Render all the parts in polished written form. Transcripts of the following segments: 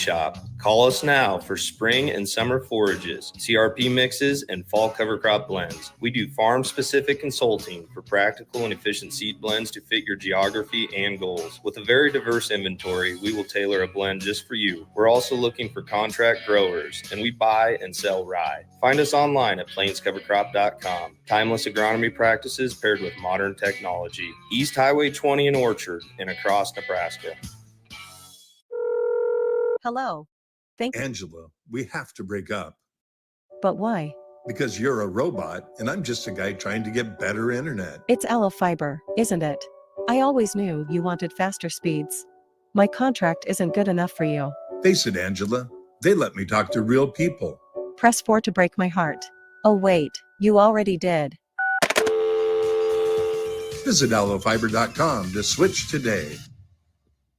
Shop. Call us now for spring and summer forages, CRP mixes, and fall cover crop blends. We do farm-specific consulting for practical and efficient seed blends to fit your geography and goals. With a very diverse inventory, we will tailor a blend just for you. We're also looking for contract growers, and we buy and sell rye. Find us online at plainscovercrop.com. Timeless agronomy practices paired with modern technology. East Highway 20 in Orchard and across Nebraska. Hello. Angela, we have to break up. But why? Because you're a robot and I'm just a guy trying to get better internet. It's Aloe Fiber, isn't it? I always knew you wanted faster speeds. My contract isn't good enough for you. Face it, Angela, they let me talk to real people. Press 4 to break my heart. Oh wait, you already did. Visit aloefiber.com to switch today.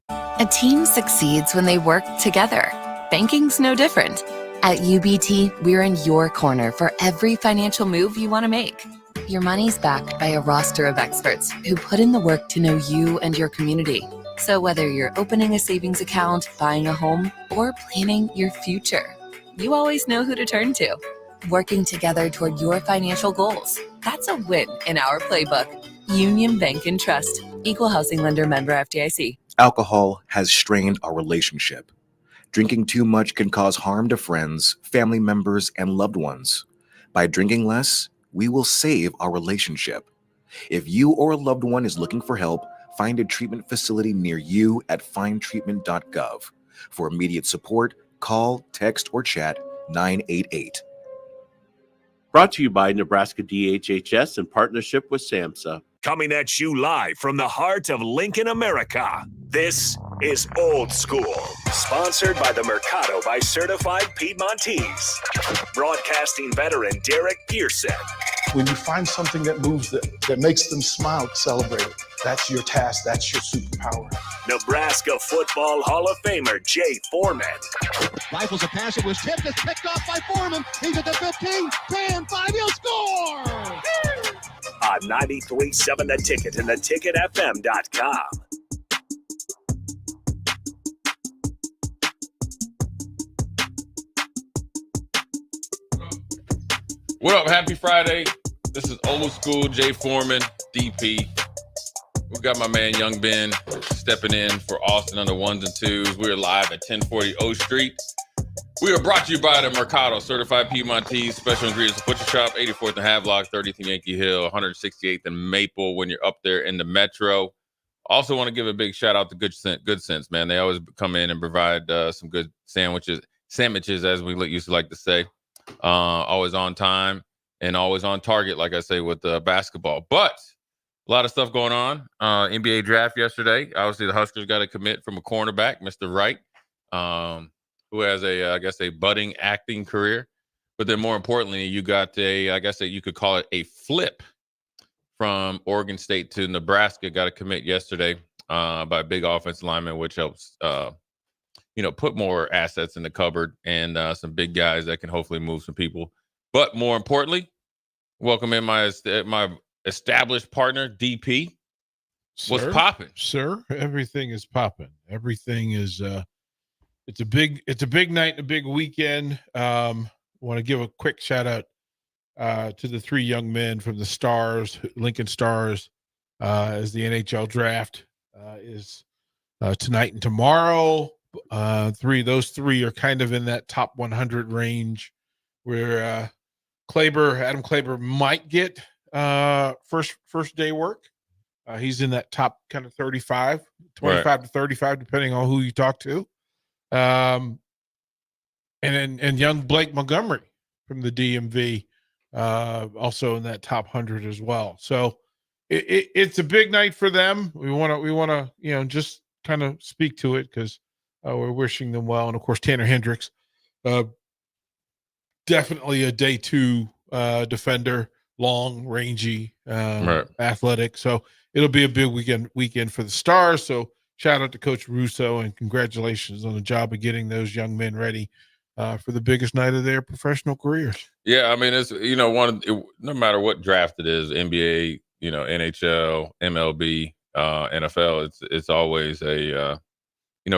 A team succeeds when they work together. Banking's no different. At UBT, we're in your corner for every financial move you want to make. Your money's backed by a roster of experts who put in the work to know you and your community. So whether you're opening a savings account, buying a home, or planning your future, you always know who to turn to. Working together toward your financial goals. That's a win in our playbook. Union Bank and Trust. Equal housing lender, member FDIC. Alcohol has strained our relationship. Drinking too much can cause harm to friends, family members, and loved ones. By drinking less, we will save our relationship. If you or a loved one is looking for help, find a treatment facility near you at findtreatment.gov. For immediate support, call, text, or chat 988. Brought to you by Nebraska DHHS in partnership with SAMHSA. Coming at you live from the heart of Lincoln, America. This is Old School, sponsored by the Mercado by Certified Piedmontese. Broadcasting veteran Derek Pearson. When you find something that moves them, that makes them smile, celebrate it. That's your task. That's your superpower. Nebraska Football Hall of Famer Jay Foreman. Rifles a pass. It was tipped. It's picked off by Foreman. He's at the 15, 10, 5. He'll score! On 93.7 The Ticket and theticketfm.com. What up? Happy Friday. This is Old School Jay Foreman, DP. We've got my man Young Ben stepping in for Austin on the ones and twos. We're live at 1040 O Street. We are brought to you by the Mercado Certified Piedmontese Special Ingredients Butcher Shop, 84th and Havelock, 30th and Yankee Hill, 168th and Maple when you're up there in the metro. Also want to give a big shout out to Good Sense, man. They always come in and provide some good sandwiches, as we used to like to say. Always on time and always on target, like I say, with basketball. But a lot of stuff going on. NBA draft yesterday. Obviously, the Huskers got a commit from a cornerback, Mr. Wright, who has a budding acting career. But then more importantly, you got you could call it a flip from Oregon State to Nebraska. Got a commit yesterday by a big offensive lineman, which helps put more assets in the cupboard and some big guys that can hopefully move some people. But more importantly, welcome in my established partner, DP. What's popping? Sir, everything is popping. Everything is it's a big night and a big weekend. Want to give a quick shout out to the three young men from the Stars, Lincoln Stars, as the NHL draft is tonight and tomorrow. Those three are kind of in that top 100 range where Adam Kleber might get first day work. He's in that top kind of 25 to 35, depending on who you talk to. And young Blake Montgomery from the DMV, also in that top 100 as well. So it's a big night for them. We want to, just kind of speak to it because we're wishing them well. And of course, Tanner Hendricks, definitely a day two defender, long, rangy, athletic. So it'll be a big weekend for the Stars. So shout out to Coach Russo and congratulations on the job of getting those young men ready for the biggest night of their professional careers. Yeah, I mean, it's no matter what draft it is, NBA, NHL, MLB, NFL, it's always a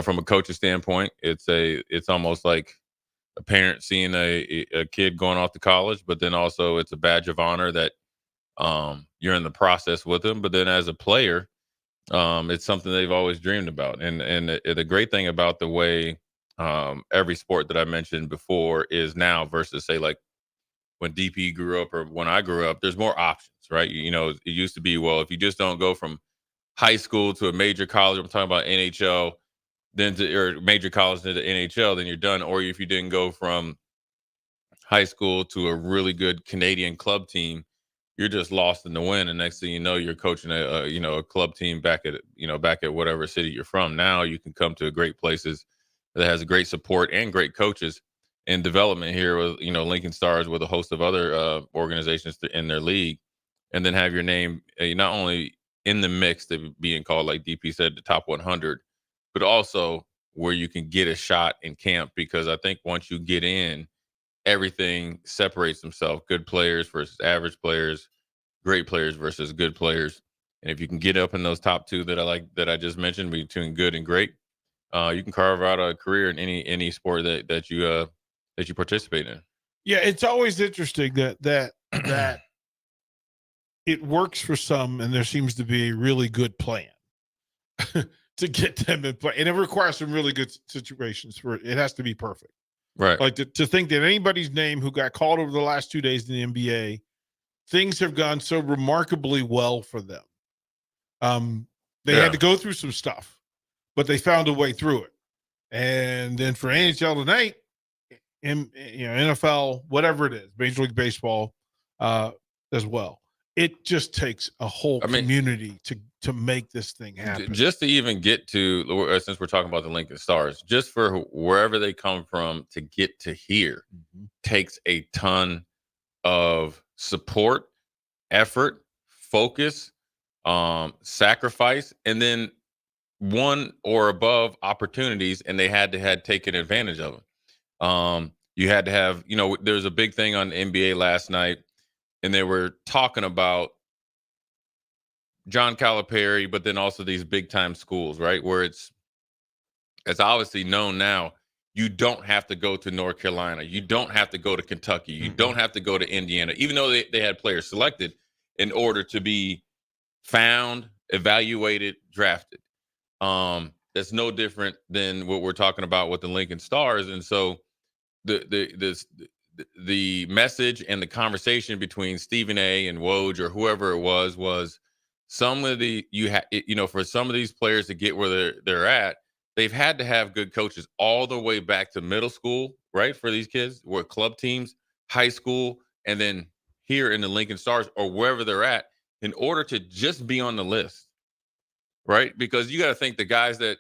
from a coaching standpoint, it's almost like a parent seeing a kid going off to college, but then also it's a badge of honor that you're in the process with them. But then as a player, it's something they've always dreamed about. And the great thing about the way every sport that I mentioned before is now versus say like when DP grew up or when I grew up, there's more options, right? It used to be, well, if you just don't go from high school to a major college, I'm talking about NHL, or major college to the NHL, then you're done. Or if you didn't go from high school to a really good Canadian club team, you're just lost in the wind. And next thing you know, you're coaching a club team back at whatever city you're from. Now you can come to great places that has great support and great coaches and development here with, Lincoln Stars with a host of other organizations in their league, and then have your name not only in the mix to being called, like DP said, the top 100, but also where you can get a shot in camp. Because I think once you get in, everything separates themselves. Good players versus average players, great players versus good players. And if you can get up in those top two that I just mentioned, between good and great, you can carve out a career in any sport that you participate in. Yeah, it's always interesting that it works for some, and there seems to be a really good plan to get them in play, and it requires some really good situations for it. It has to be perfect, right? Like to think that anybody's name who got called over the last 2 days in the NBA, things have gone so remarkably well for them. They had to go through some stuff, but they found a way through it. And then for NHL tonight, NFL, whatever it is, Major League Baseball, as well. It just takes a whole community to make this thing happen. Just to even get to, since we're talking about the Lincoln Stars, just for wherever they come from to get to here, takes a ton of support, effort, focus, sacrifice, and then one or above opportunities, and they had taken advantage of them. You had to have, there's a big thing on the NBA last night, and they were talking about John Calipari, but then also these big time schools, right? Where it's obviously known now, you don't have to go to North Carolina. You don't have to go to Kentucky. You don't have to go to Indiana, even though they had players selected in order to be found, evaluated, drafted. That's no different than what we're talking about with the Lincoln Stars. And so the message and the conversation between Stephen A. and Woj or whoever it was some of for some of these players to get where they're at, they've had to have good coaches all the way back to middle school, right? For these kids, where club teams, high school, and then here in the Lincoln Stars or wherever they're at, in order to just be on the list, right? Because you got to think the guys that,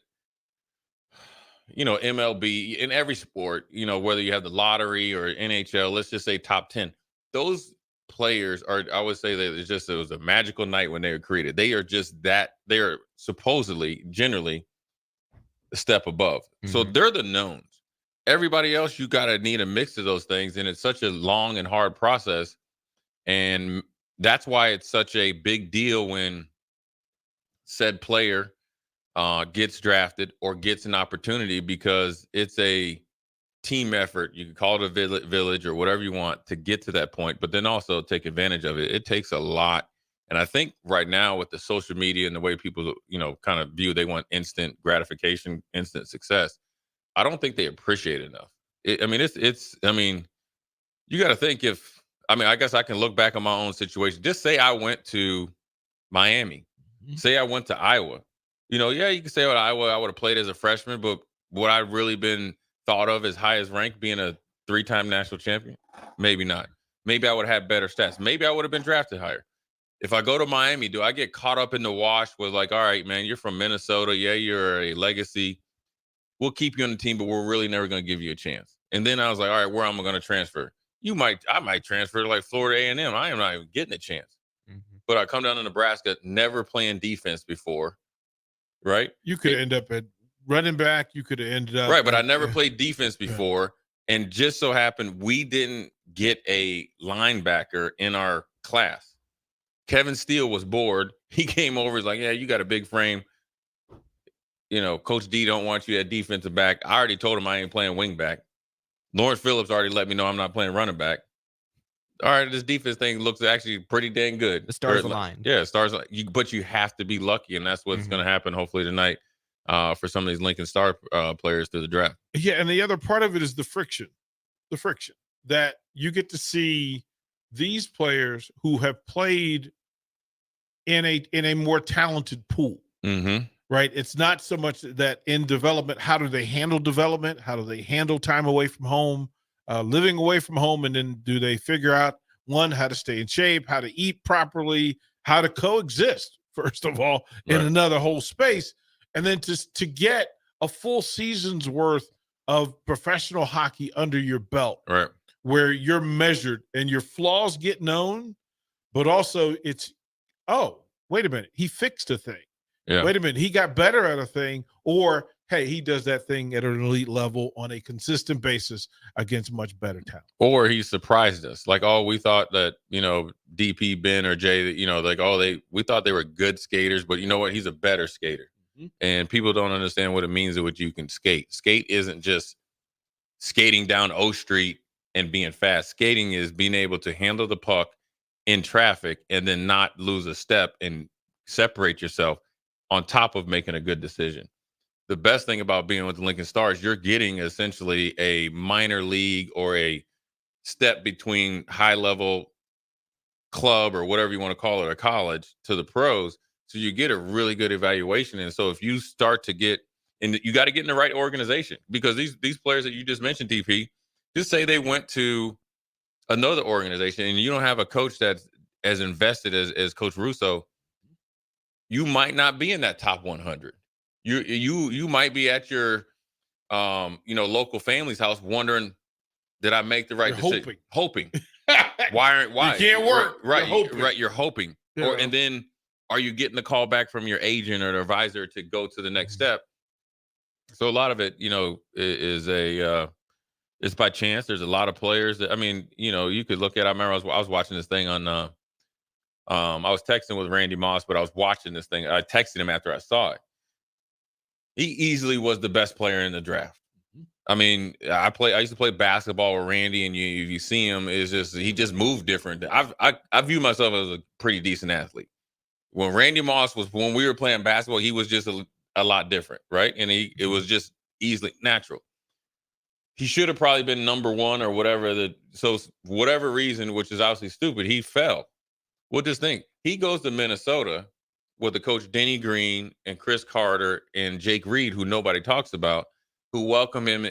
MLB, in every sport, whether you have the lottery or NHL, let's just say top 10, those players are, I would say that it was a magical night when they were created. They are just that, they are supposedly, generally, a step above. So they're the knowns. Everybody else, you got to need a mix of those things. And it's such a long and hard process. And that's why it's such a big deal when said player gets drafted or gets an opportunity, because it's a team effort. You can call it a village or whatever you want to get to that point, but then also take advantage of it. It takes a lot. And I think right now with the social media and the way people, kind of view, they want instant gratification, instant success. I don't think they appreciate it enough. You got to think I guess I can look back on my own situation. Just say I went to Miami. Say I went to Iowa. You can say, Iowa, I would have played as a freshman, but would I really been thought of as high as rank being a 3-time national champion? Maybe not. Maybe I would have had better stats. Maybe I would have been drafted higher. If I go to Miami, do I get caught up in the wash with like, all right, man, you're from Minnesota. Yeah, you're a legacy. We'll keep you on the team, but we're really never going to give you a chance. And then I was like, all right, where am I going to transfer? I might transfer to like Florida A&M. I am not even getting a chance. But I come down to Nebraska, never playing defense before, right? You could end up at running back. You could have ended up. Right, but I never played defense before. Yeah. And just so happened, we didn't get a linebacker in our class. Kevin Steele was bored. He came over. He's like, yeah, you got a big frame. Coach D don't want you at defensive back. I already told him I ain't playing wing back. Lawrence Phillips already let me know I'm not playing running back. All right, this defense thing looks actually pretty dang good. The stars aligned. Yeah, stars. But you have to be lucky, and that's what's going to happen hopefully tonight for some of these Lincoln Star players through the draft. Yeah, and the other part of it is the friction that you get to see these players who have played in a more talented pool. Mm-hmm. Right? It's not so much that in development, how do they handle development? How do they handle time away from home, living away from home? And then do they figure out, one, how to stay in shape, how to eat properly, how to coexist, first of all, in another whole space. And then to get a full season's worth of professional hockey under your belt, right, where you're measured and your flaws get known, but also it's, oh, wait a minute, he fixed a thing. Yeah. Wait a minute, he got better at a thing, or hey, he does that thing at an elite level on a consistent basis against much better talent. Or he surprised us. Like, we thought that, DP, Ben, or Jay, we thought they were good skaters, but you know what? He's a better skater. Mm-hmm. And people don't understand what it means that what you can skate. Skate isn't just skating down O Street and being fast. Skating is being able to handle the puck in traffic and then not lose a step and separate yourself on top of making a good decision. The best thing about being with the Lincoln Stars, you're getting essentially a minor league or a step between high level club or whatever you want to call it, or college, to the pros. So you get a really good evaluation. And so if you start to get, and you got to get in the right organization, because these players that you just mentioned, DP, just say they went to another organization and you don't have a coach that's as invested as Coach Russo, you might not be in that top 100. You might be at your local family's house wondering, did I make the right decision? Hoping. Why? You can't work. Right. You're hoping. Yeah. And then are you getting the call back from your agent or the advisor to go to the next step? So a lot of it, is it's by chance. There's a lot of players that, you could look at. I remember I was watching this thing on. I was texting with Randy Moss, but I was watching this thing. I texted him after I saw it. He easily was the best player in the draft. I used to play basketball with Randy, and you see him, he just moved different. I view myself as a pretty decent athlete. When Randy Moss when we were playing basketball, he was just a lot different, right? And it was just easily natural. He should have probably been number one or whatever. So whatever reason, which is obviously stupid, he fell. Well, just think, he goes to Minnesota with the coach Denny Green and Chris Carter and Jake Reed, who nobody talks about, who welcomed him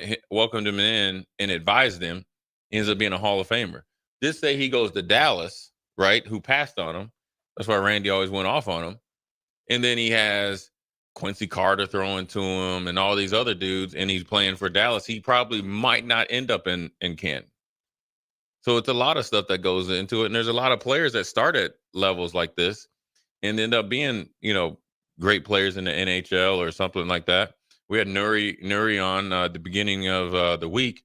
in and advised him, ends up being a Hall of Famer. Just say he goes to Dallas, right, who passed on him. That's why Randy always went off on him. And then he has Quincy Carter throwing to him and all these other dudes, and he's playing for Dallas. He probably might not end up in Canton. So it's a lot of stuff that goes into it. And there's a lot of players that start at levels like this and end up being, great players in the NHL or something like that. We had Nuri on the beginning of the week.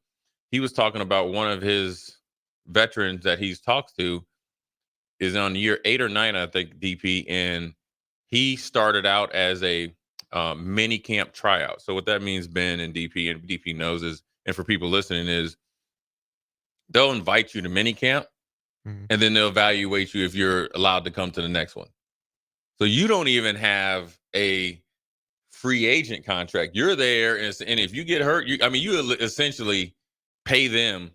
He was talking about one of his veterans that he's talked to is on year 8 or 9, I think, DP, and he started out as a mini camp tryout. So what that means, Ben and DP knows is, and for people listening, is they'll invite you to mini camp, and then they'll evaluate you if you're allowed to come to the next one. So you don't even have a free agent contract. You're there, and if you get hurt, you essentially pay them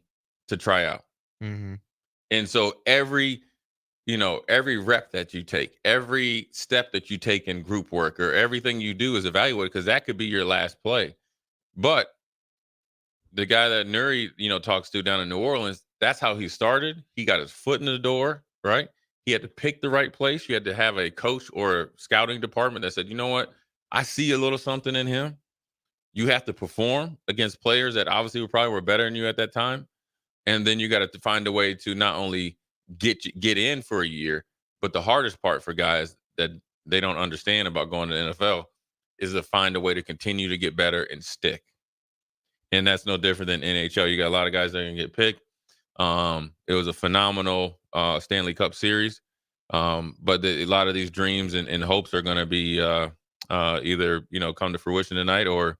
to try out. Mm-hmm. And so every rep that you take, every step that you take in group work, or everything you do is evaluated, because that could be your last play. But the guy that Nuri, talks to down in New Orleans, that's how he started. He got his foot in the door, right? He had to pick the right place. You had to have a coach or a scouting department that said, you know what? I see a little something in him. You have to perform against players that obviously were better than you at that time. And then you got to find a way to not only get in for a year, but the hardest part for guys that they don't understand about going to the NFL is to find a way to continue to get better and stick. And that's no different than NHL. You got a lot of guys that are going to get picked. It was a phenomenal Stanley Cup series. But a lot of these dreams and hopes are going to be either come to fruition tonight or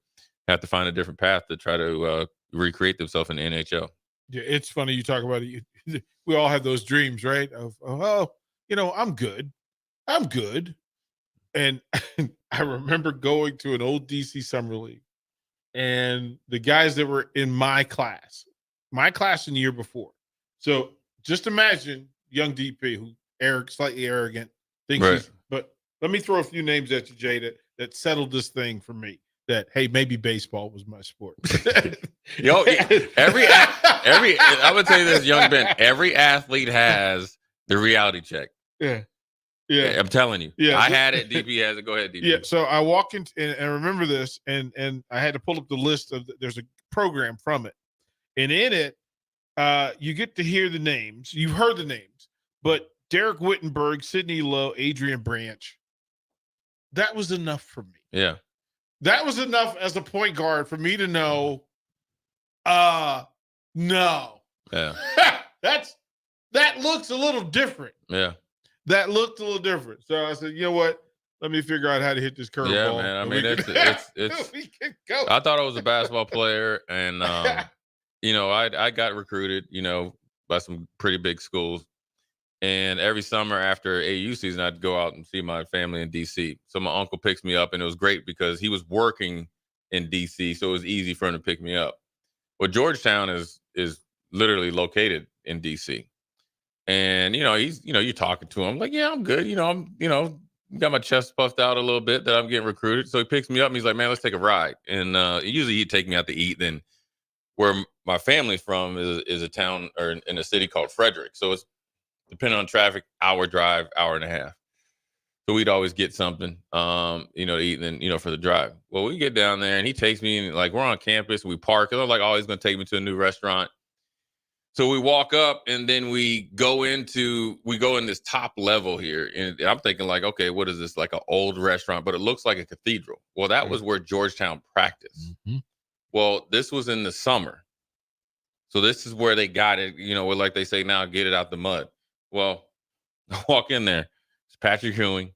have to find a different path to try to recreate themselves in the NHL. Yeah, it's funny you talk about it. We all have those dreams, right? Of I'm good. And I remember going to an old DC summer league, and the guys that were in my class in the year before. So just imagine young DP, who slightly arrogant, thinks Right. but let me throw a few names at you, Jay, that settled this thing for me. That, hey, maybe baseball was my sport. Yo, I would tell you this, young Ben, every athlete has the reality check. Yeah. I'm telling you. Yeah. I had it. DP has it. Go ahead, DP. Yeah. So I walk in and I remember this, and I had to pull up the list there's a program from it. And in it, you get to hear the names. You've heard the names, but Derek Wittenberg, Sidney Lowe, Adrian Branch, that was enough for me. Yeah. That was enough as a point guard for me to know, no. Yeah. That looks a little different. Yeah. That looked a little different. So I said, you know what? Let me figure out how to hit this curveball. Yeah, man. I mean, it's we can go. I thought I was a basketball player, and I got recruited, by some pretty big schools. And every summer after AU season, I'd go out and see my family in DC. So my uncle picks me up, and it was great because he was working in DC, so it was easy for him to pick me up. Well, Georgetown is literally located in DC. And, he's, you're talking to him like, yeah, I'm good. I'm got my chest puffed out a little bit that I'm getting recruited. So he picks me up and he's like, man, let's take a ride. And usually he'd take me out to eat. Then where my family's from is a town or in a city called Frederick. So it's, depending on traffic, hour drive, hour and a half. So we'd always get something, to eat and then, for the drive. Well, we get down there and he takes me and like, we're on campus, we park. And I'm like, oh, he's going to take me to a new restaurant. So we walk up and then we go in this top level here. And I'm thinking like, okay, what is this? Like an old restaurant, but it looks like a cathedral. Well, that was where Georgetown practiced. Mm-hmm. Well, this was in the summer. So this is where they got it, like they say now, get it out the mud. Well, I walk in there. It's Patrick Ewing,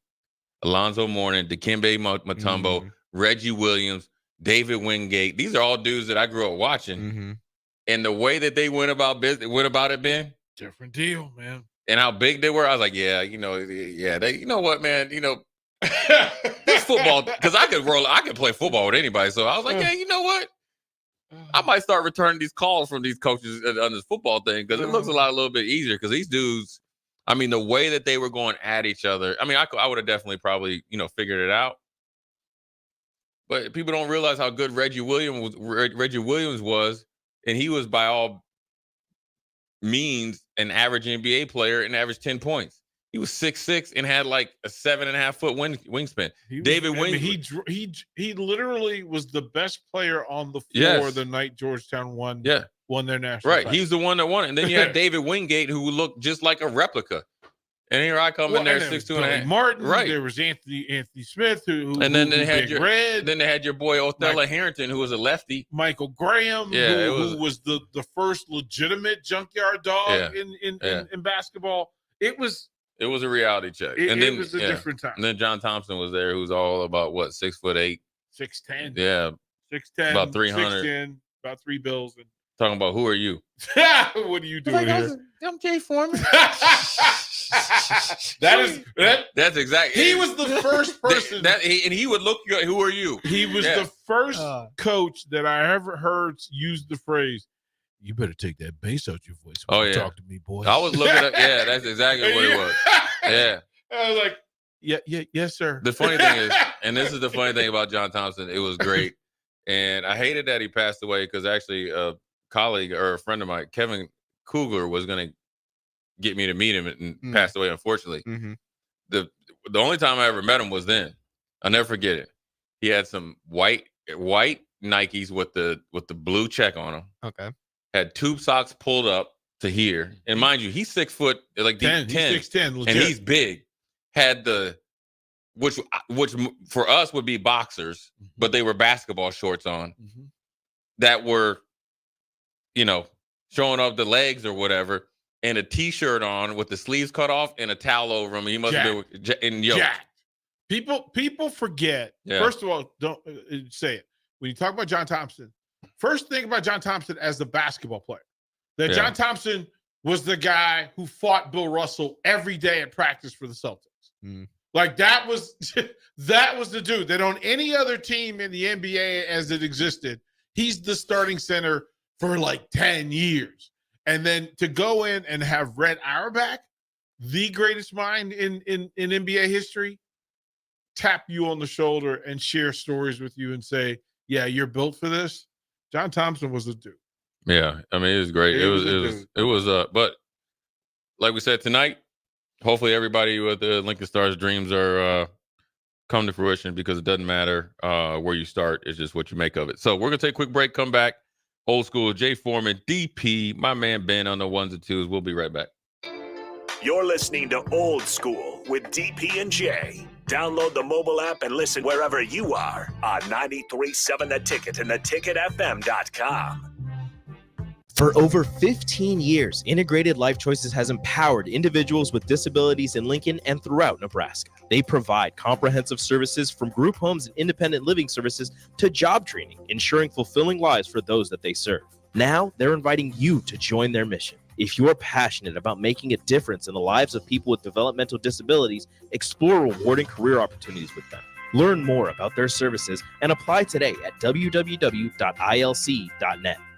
Alonzo Mourning, Dikembe Mutombo, Reggie Williams, David Wingate. These are all dudes that I grew up watching. Mm-hmm. And the way that they went about it, Ben, different deal, man. And how big they were, I was like, yeah, they, you know what, man, this football, because I could play football with anybody. So I was like, yeah, you know what? I might start returning these calls from these coaches on this football thing because it looks a little bit easier because these dudes, I mean, the way that they were going at each other, I mean, I would have definitely probably, figured it out. But people don't realize how good Reggie Williams was. And he was by all means an average NBA player and averaged 10 points. He was 6'6" and had like a 7.5 foot wingspan. He literally was the best player on the floor the night Georgetown won their national title. He's the one that won it. And then you had David Wingate, who looked just like a replica. And here I come in there, 6'2.5". Martin, right? There was Anthony Smith, who and then they had Red. Then they had your boy Othello Harrington, who was a lefty. Michael Graham, who was the first legitimate junkyard dog in basketball. It was a reality check. It was a different time. And then John Thompson was there, who's all about 6'8", 6'10". Yeah, 6'10", about 300, 6'10", about $3 bills. And talking about who are you? What are you doing here? I'm Jay Foreman. That's exactly. He was the first person and he would look you. Who are you? He was the first coach that I ever heard use the phrase, "You better take that bass out your voice when you talk to me, boy." I was looking at that's exactly what it was. Yeah, I was like, yes, sir. The funny thing is, and this is the funny thing about John Thompson, it was great, and I hated that he passed away because actually a colleague or a friend of mine, Kevin Kugler, was going to get me to meet him and passed away, unfortunately. Mm-hmm. The only time I ever met him was then. I'll never forget it. He had some white Nikes with the blue check on them. Okay. Had tube socks pulled up to here. And mind you, he's 6 foot, like 10. He's 6'10", legit. And he's big. Had which for us would be boxers, but they were basketball shorts on that were, showing off the legs or whatever. And a T-shirt on with the sleeves cut off and a towel over him. He must have been in yoke. People forget. Yeah. First of all, don't say it. When you talk about John Thompson, first think about John Thompson as the basketball player. That John Thompson was the guy who fought Bill Russell every day at practice for the Celtics. Like that was the dude that on any other team in the NBA as it existed, he's the starting center for like 10 years. And then to go in and have Red Auerbach, the greatest mind in NBA history, tap you on the shoulder and share stories with you and say, yeah, you're built for this. John Thompson was a dude. Yeah. I mean, it was great. It was but like we said tonight, hopefully everybody with the Lincoln Stars dreams are come to fruition, because it doesn't matter where you start. It's just what you make of it. So we're going to take a quick break, come back. Old School, Jay Foreman, DP, my man Ben on the ones and twos. We'll be right back. You're listening to Old School with DP and Jay. Download the mobile app and listen wherever you are on 93.7 The Ticket and theticketfm.com. For over 15 years, Integrated Life Choices has empowered individuals with disabilities in Lincoln and throughout Nebraska. They provide comprehensive services from group homes and independent living services to job training, ensuring fulfilling lives for those that they serve. Now, they're inviting you to join their mission. If you're passionate about making a difference in the lives of people with developmental disabilities, explore rewarding career opportunities with them. Learn more about their services and apply today at www.ilc.net.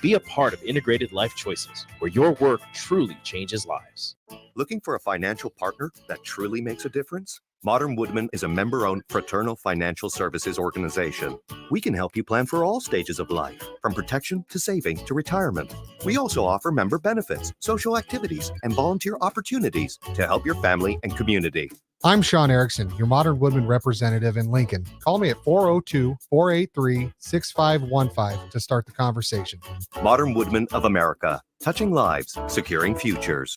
Be a part of Integrated Life Choices, where your work truly changes lives. Looking for a financial partner that truly makes a difference? Modern Woodman is a member-owned fraternal financial services organization. We can help you plan for all stages of life, from protection to saving to retirement. We also offer member benefits, social activities, and volunteer opportunities to help your family and community. I'm Sean Erickson, your Modern Woodman representative in Lincoln. Call me at 402-483-6515 to start the conversation. Modern Woodman of America, touching lives, securing futures.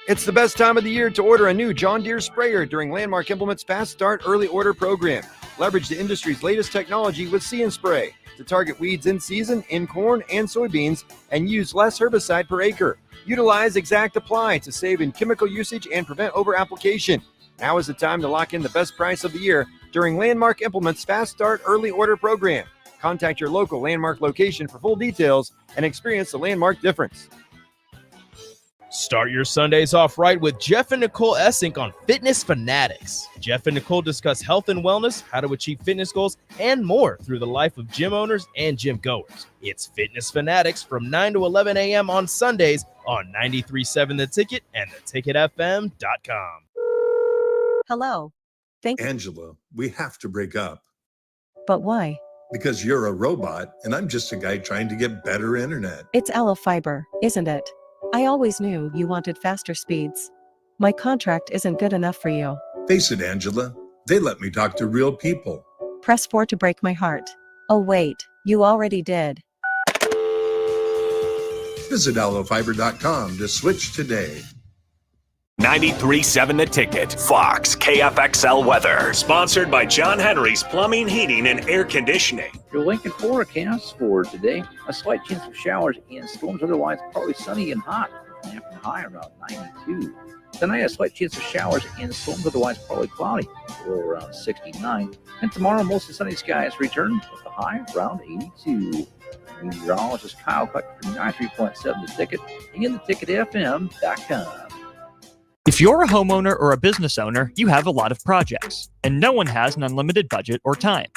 It's the best time of the year to order a new John Deere sprayer during Landmark Implement's Fast Start Early Order program. Leverage the industry's latest technology with See and Spray to target weeds in season in corn and soybeans and use less herbicide per acre. Utilize Exact Apply to save in chemical usage and prevent over-application. Now is the time to lock in the best price of the year during Landmark Implement's Fast Start Early Order program. Contact your local Landmark location for full details and experience the Landmark difference. Start your Sundays off right with Jeff and Nicole Essink on Fitness Fanatics. Jeff and Nicole discuss health and wellness, how to achieve fitness goals, and more through the life of gym owners and gym goers. It's Fitness Fanatics from 9 to 11 a.m. on Sundays on 93.7 The Ticket and theticketfm.com. Hello. Angela, we have to break up. But why? Because you're a robot and I'm just a guy trying to get better internet. It's Aloe Fiber, isn't it? I always knew you wanted faster speeds. My contract isn't good enough for you. Face it, Angela, they let me talk to real people. Press 4 to break my heart. Oh wait, you already did. Visit aloefiber.com to switch today. 93.7 The Ticket, Fox, KFXL weather. Sponsored by John Henry's Plumbing, Heating, and Air Conditioning. Your Lincoln forecast for today, a slight chance of showers and storms, otherwise partly sunny and hot. After high around 92. Tonight, a slight chance of showers and storms, otherwise partly cloudy, low around 69. And tomorrow, mostly sunny skies return with a high around 82. Meteorologist Kyle Cutt from 93.7 The Ticket and theticketfm.com. If you're a homeowner or a business owner, you have a lot of projects, and no one has an unlimited budget or time.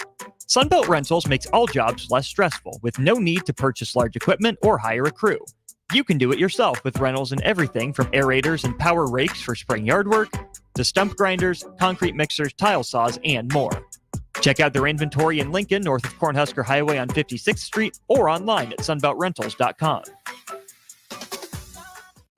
Sunbelt Rentals makes all jobs less stressful with no need to purchase large equipment or hire a crew. You can do it yourself with rentals in everything from aerators and power rakes for spring yard work to stump grinders, concrete mixers, tile saws, and more. Check out their inventory in Lincoln, north of Cornhusker Highway on 56th Street, or online at sunbeltrentals.com.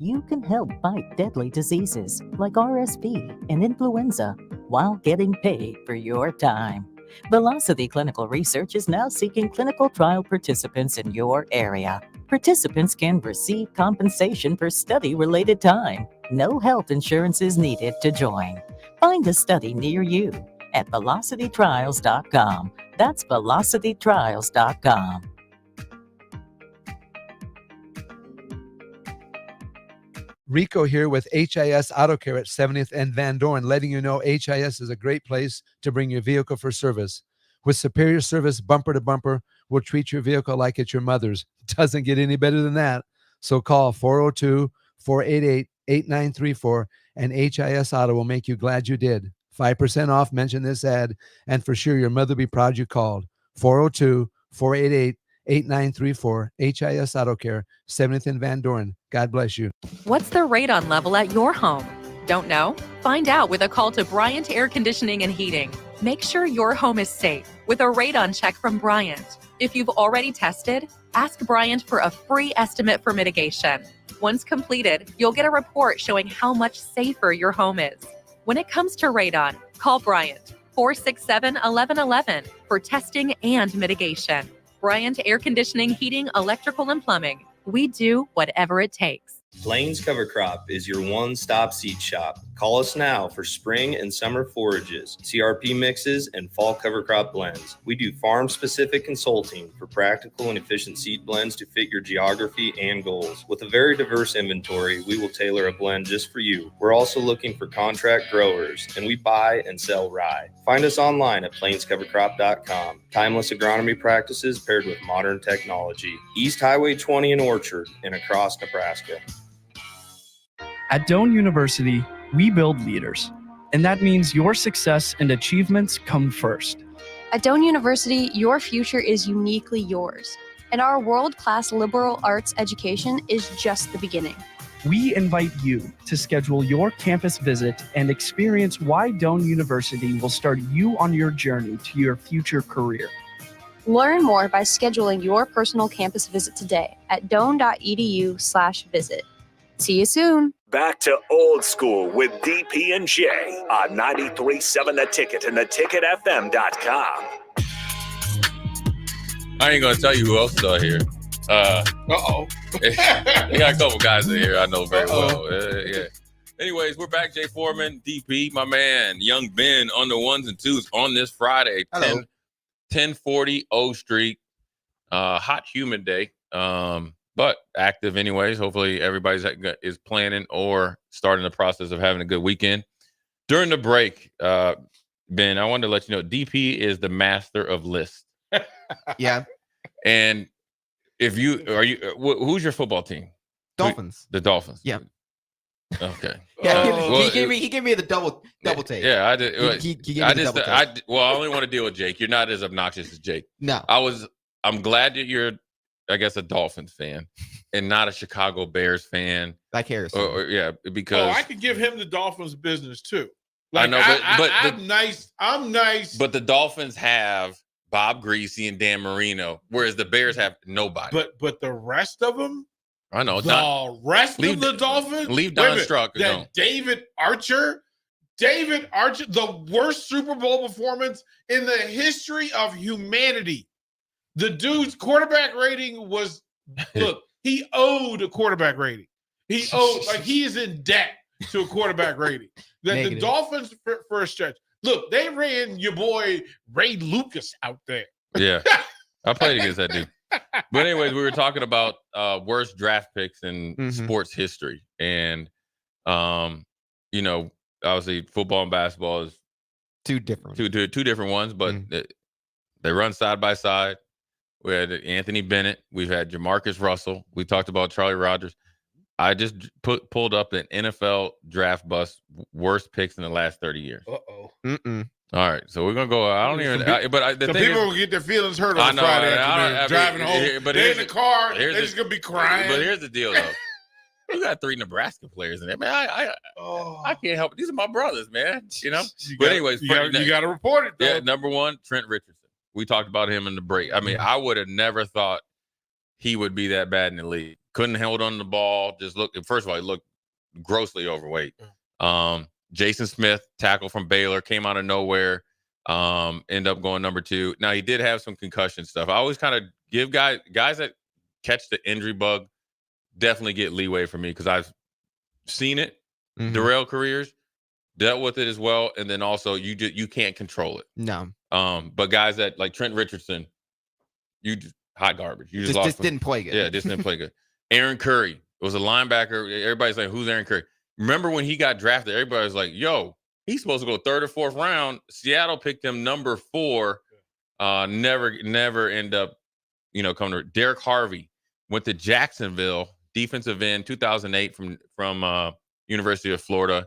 You can help fight deadly diseases like RSV and influenza while getting paid for your time. Velocity Clinical Research is now seeking clinical trial participants in your area. Participants can receive compensation for study-related time. No health insurance is needed to join. Find a study near you at velocitytrials.com. That's velocitytrials.com. Rico here with HIS Auto Care at 70th and Van Dorn, letting you know HIS is a great place to bring your vehicle for service. With superior service, bumper to bumper, we'll treat your vehicle like it's your mother's. Doesn't get any better than that. So call 402-488-8934 and HIS Auto will make you glad you did. 5% off, mention this ad, and for sure your mother will be proud you called. 402-488-8934, HIS Auto Care, 70th and Van Dorn. God bless you. What's the radon level at your home? Don't know? Find out with a call to Bryant Air Conditioning and Heating. Make sure your home is safe with a radon check from Bryant. If you've already tested, ask Bryant for a free estimate for mitigation. Once completed, you'll get a report showing how much safer your home is. When it comes to radon, call Bryant 467-1111 for testing and mitigation. Bryant Air Conditioning, Heating, Electrical, and Plumbing. We do whatever it takes. Plains Cover Crop is your one-stop seed shop. Call us now for spring and summer forages, CRP mixes, and fall cover crop blends. We do farm-specific consulting for practical and efficient seed blends to fit your geography and goals. With a very diverse inventory, we will tailor a blend just for you. We're also looking for contract growers, and we buy and sell rye. Find us online at plainscovercrop.com. Timeless agronomy practices paired with modern technology. East Highway 20 in Orchard and across Nebraska. At Doane University, we build leaders, and that means your success and achievements come first. At Doane University, your future is uniquely yours, and our world-class liberal arts education is just the beginning. We invite you to schedule your campus visit and experience why Doane University will start you on your journey to your future career. Learn more by scheduling your personal campus visit today at doane.edu/visit. See you soon. Back to Old School with DP and Jay on 93.7 The Ticket and theticketfm.com. I ain't gonna tell you who else is out here. They got a couple guys in here I know very well. Yeah. Anyways, we're back. Jay Foreman, DP, my man, Young Ben on the ones and twos on this Friday. 1040 O Street. Hot, humid day. But active anyways. Hopefully everybody is planning or starting the process of having a good weekend. During the break, Ben, I wanted to let you know DP is the master of lists. Yeah. And who's your football team? Dolphins. The Dolphins. Yeah. Okay. Yeah, he gave me the double take. Yeah, I did. He gave me the double take. I only want to deal with Jake. You're not as obnoxious as Jake. No. I'm glad that you're, I guess, a Dolphins fan and not a Chicago Bears fan. Like Harrison. Yeah, because I could give him the Dolphins business too. I know, but I'm nice. I'm nice. But the Dolphins have Bob Greasy and Dan Marino, whereas the Bears have nobody. But the rest of them, I know. The rest of the Dolphins, leave Don Struck. David Archer, the worst Super Bowl performance in the history of humanity. The dude's quarterback rating was, look, he owed a quarterback rating. He is in debt to a quarterback rating. The Dolphins, for a stretch, look, they ran your boy Ray Lucas out there. Yeah, I played against that dude. But anyways, we were talking about worst draft picks in sports history. And, obviously football and basketball is two different ones, but they run side by side. We had Anthony Bennett. We've had Jamarcus Russell. We talked about Charlie Rogers. I just pulled up an NFL draft bust worst picks in the last 30 years. Uh-oh. All right, so we're gonna go. I don't even. The thing people will get their feelings hurt on Friday afternoon, driving home. But they're in the car. They're just gonna be crying. But here's the deal, though. We got 3 Nebraska players in there, man. I can't help it. These are my brothers, man. Anyways, you got to report it, though. Yeah, number one, Trent Richardson. We talked about him in the break. I mean, I would have never thought he would be that bad in the league. Couldn't hold on the ball. First of all, he looked grossly overweight. Jason Smith, tackle from Baylor, came out of nowhere. End up going number 2. Now, he did have some concussion stuff. I always kind of give guys that catch the injury bug definitely get leeway for me because I've seen it derail careers, dealt with it as well, and then also you can't control it. No. But guys that like Trent Richardson, hot garbage. You just didn't play good. Yeah, just didn't play good. Aaron Curry, was a linebacker. Everybody's like, who's Aaron Curry? Remember when he got drafted? Everybody was like, yo, he's supposed to go 3rd or 4th round. Seattle picked him number 4. Never end up, coming to Derek Harvey. Went to Jacksonville, defensive end, 2008 from University of Florida.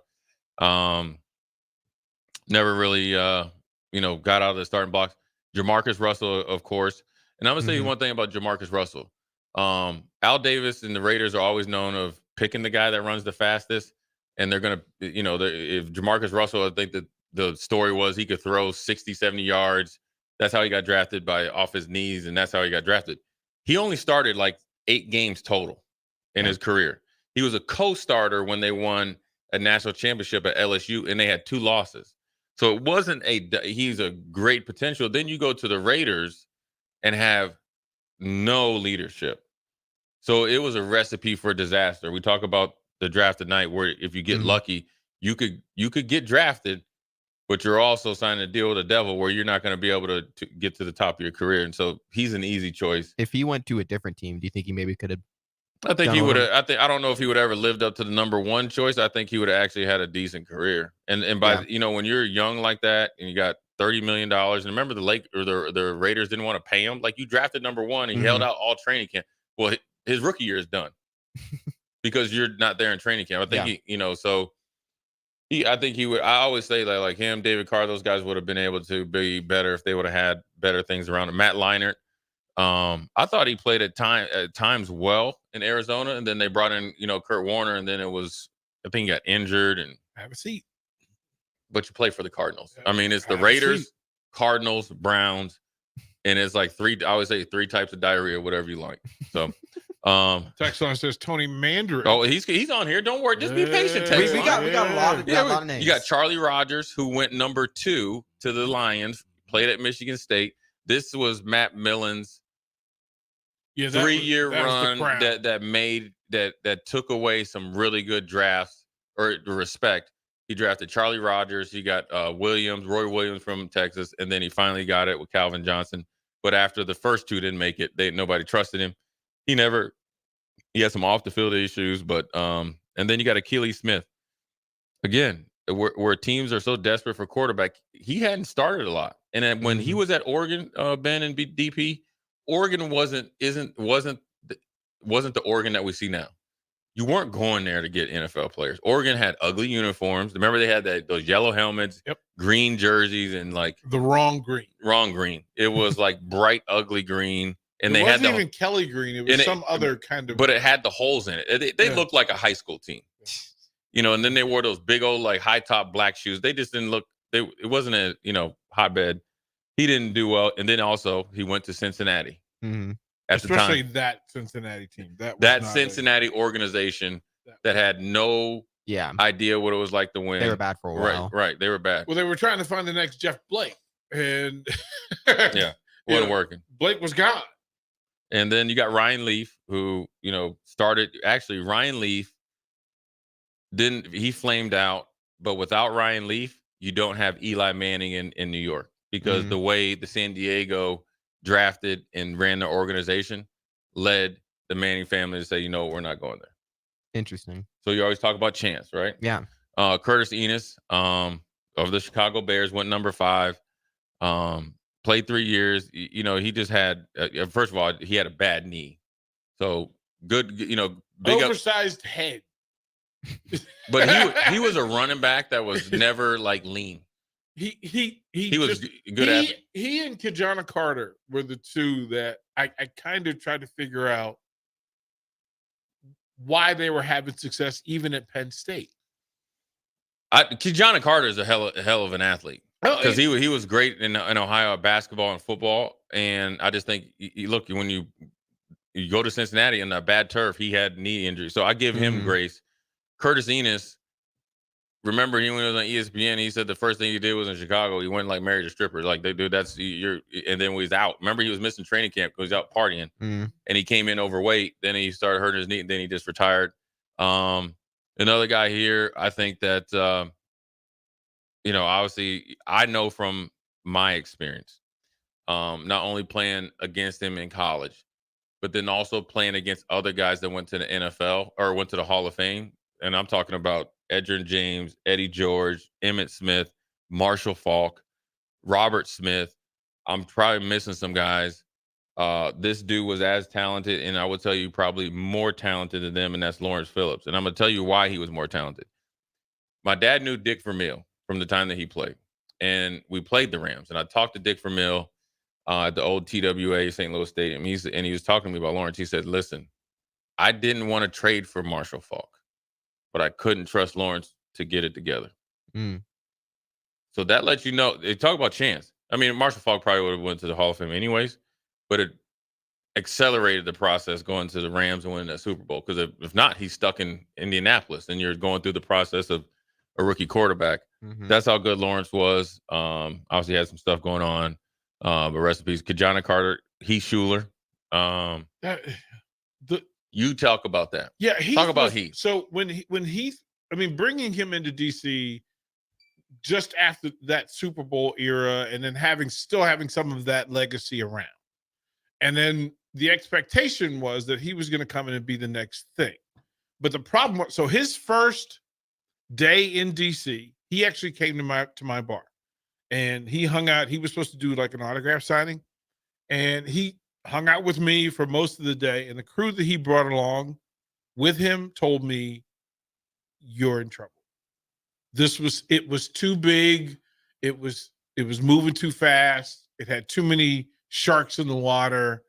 Never really, got out of the starting blocks. Jamarcus Russell, of course. And I'm going to tell you one thing about Jamarcus Russell. Al Davis and the Raiders are always known of picking the guy that runs the fastest. And they're going to, if Jamarcus Russell, I think that the story was he could throw 60, 70 yards. That's how he got drafted off his knees. And that's how he got drafted. He only started like 8 games total in his career. He was a co-starter when they won a national championship at LSU, and they had 2 losses. So it wasn't he's a great potential. Then you go to the Raiders and have no leadership. So it was a recipe for disaster. We talk about the draft tonight where if you get lucky, you could get drafted, but you're also signing a deal with the devil where you're not going to be able to get to the top of your career. And so he's an easy choice. If he went to a different team, do you think he maybe could have? I think he would have. I don't know if he would have ever lived up to the number 1 choice. I think he would have actually had a decent career. And by when you're young like that and you got $30 million, and remember the Raiders didn't want to pay him. Like, you drafted number 1 and he held out all training camp. Well, his rookie year is done because you're not there in training camp. I think I think he would. I always say that, like him, David Carr, those guys would have been able to be better if they would have had better things around him. Matt Leinart. I thought he played at times well in Arizona, and then they brought in, Kurt Warner, and then I think he got injured and have a seat. But you play for the Cardinals. I mean, it's the Raiders, Cardinals, Browns, and it's like I always say 3 types of diarrhea, whatever you like. So, text line says Tony Mandarin. Oh, he's on here. Don't worry, just be patient. We got a lot of names. You got Charlie Rogers, who went number 2 to the Lions, played at Michigan State. This was Matt Millen's 3-year run that took away some really good drafts or respect. He drafted Charlie Rogers. He got Roy Williams from Texas, and then he finally got it with Calvin Johnson. But after the first 2 didn't make it, nobody trusted him. He had some off the field issues, but and then you got Achilles Smith. Again, where teams are so desperate for quarterback, he hadn't started a lot. And then when he was at Oregon, Ben and DP, Oregon wasn't the Oregon that we see now. You weren't going there to get NFL players. Oregon had ugly uniforms. Remember, they had those yellow helmets, green jerseys, and like the wrong green. It was like bright, ugly green. And it wasn't even Kelly green. It was some other kind of. But it had the holes in it. They looked like a high school team. And then they wore those big old like high top black shoes. They just didn't look. It wasn't a hotbed. He didn't do well. And then also he went to Cincinnati. Especially that Cincinnati team. That Cincinnati organization that had no idea what it was like to win. They were bad for a while. Right. They were bad. Well, they were trying to find the next Jeff Blake. And wasn't working. Blake was gone. And then you got Ryan Leaf, who, started. Actually, Ryan Leaf he flamed out. But without Ryan Leaf, you don't have Eli Manning in New York, because the way the San Diego drafted and ran the organization led the Manning family to say, we're not going there. Interesting. So you always talk about chance, right? Yeah. Curtis Enis of the Chicago Bears went number 5. Played 3 years. He just had, first of all, he had a bad knee. So good, big oversized head. But he was a running back that was never like lean. He was good at it. He and Kajana Carter were the 2 that I kind of tried to figure out why they were having success even at Penn State. Kajana Carter is a hell of an athlete, because he was great in Ohio at basketball and football. And I just think, look, when you go to Cincinnati in a bad turf, he had knee injury. So I give him grace. Curtis Enis, remember, when he was on ESPN, he said the first thing he did was in Chicago. He went and married a stripper. Like, and then when he's out. Remember, he was missing training camp because he was out partying, and he came in overweight. Then he started hurting his knee, and then he just retired. Another guy here, I think that, obviously, I know from my experience, not only playing against him in college, but then also playing against other guys that went to the NFL or went to the Hall of Fame. And I'm talking about Edgerrin James, Eddie George, Emmitt Smith, Marshall Faulk, Robert Smith. I'm probably missing some guys. This dude was as talented, and I would tell you probably more talented than them, and that's Lawrence Phillips. And I'm going to tell you why he was more talented. My dad knew Dick Vermeil from the time that he played, and we played the Rams. And I talked to Dick Vermeil at the old TWA St. Louis Stadium. He was talking to me about Lawrence. He said, listen, I didn't want to trade for Marshall Faulk, but I couldn't trust Lawrence to get it together. So that lets you know. They talk about chance. I mean, Marshall Faulk probably would have went to the Hall of Fame anyways, but it accelerated the process going to the Rams and winning that Super Bowl. Because if not, he's stuck in Indianapolis, and you're going through the process of a rookie quarterback. That's how good Lawrence was. Obviously, had some stuff going on. But rest in peace, Kajana Carter, Heath Schuler. You talk about that. Yeah, talk about Heath. So when Heath, I mean, bringing him into DC just after that Super Bowl era, and then still having some of that legacy around, and then the expectation was that he was going to come in and be the next thing. But the problem was, so his first day in DC, he actually came to my bar, and he hung out. He was supposed to do like an autograph signing, and he hung out with me for most of the day. And the crew that he brought along with him told me, "You're in trouble. It was too big. It was moving too fast. It had too many sharks in the water.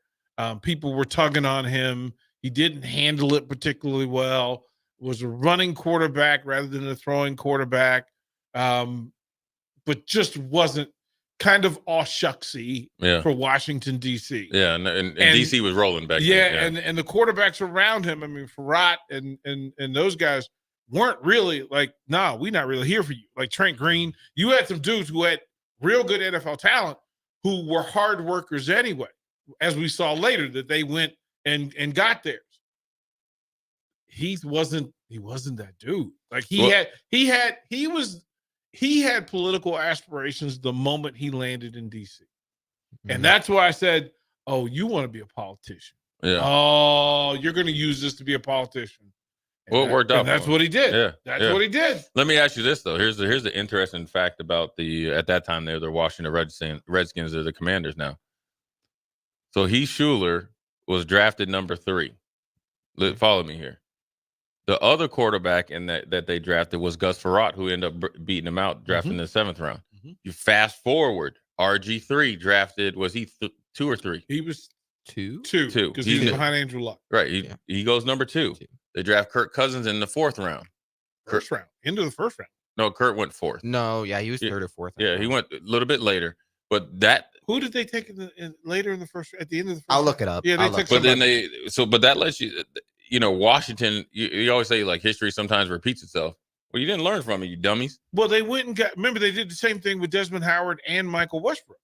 People were tugging on him. He didn't handle it particularly well. Was a running quarterback rather than a throwing quarterback, but just wasn't kind of all shucksy for Washington, D.C. Yeah, and D.C. was rolling back then. And the quarterbacks around him, I mean, Farrat and those guys weren't really like, no, we're not really here for you. Like Trent Green, you had some dudes who had real good NFL talent who were hard workers anyway, as we saw later that they went and got theirs. He wasn't that dude. Like he had political aspirations the moment he landed in DC. And that's why I said, oh, you want to be a politician. Yeah. Oh, you're going to use this to be a politician. Well, it worked out. And that's what he did. Yeah. That's what he did. Let me ask you this though. Here's the interesting fact about at that time they're Washington Redskins are the Commanders now. So Heath Schuler was drafted number 3. Follow me here. The other quarterback in that they drafted was Gus Farrat, who ended up beating him out, drafting in the 7th round. You fast forward, RG3 drafted, was he 2 or 3? He was 2. 2 because he was behind Andrew Luck. Right. He goes number 2. They draft Kirk Cousins in the 4th round. First round, into the 1st round. No, Kurt went 4th. No, yeah, he was 3rd or 4th. Yeah, he went a little bit later. But who did they take later in the first? At the end of the first I'll look it up. Yeah, they took. But then but that lets you. Washington. You always say like history sometimes repeats itself. Well, you didn't learn from it, you dummies. Well, they went and got. Remember, they did the same thing with Desmond Howard and Michael Westbrook.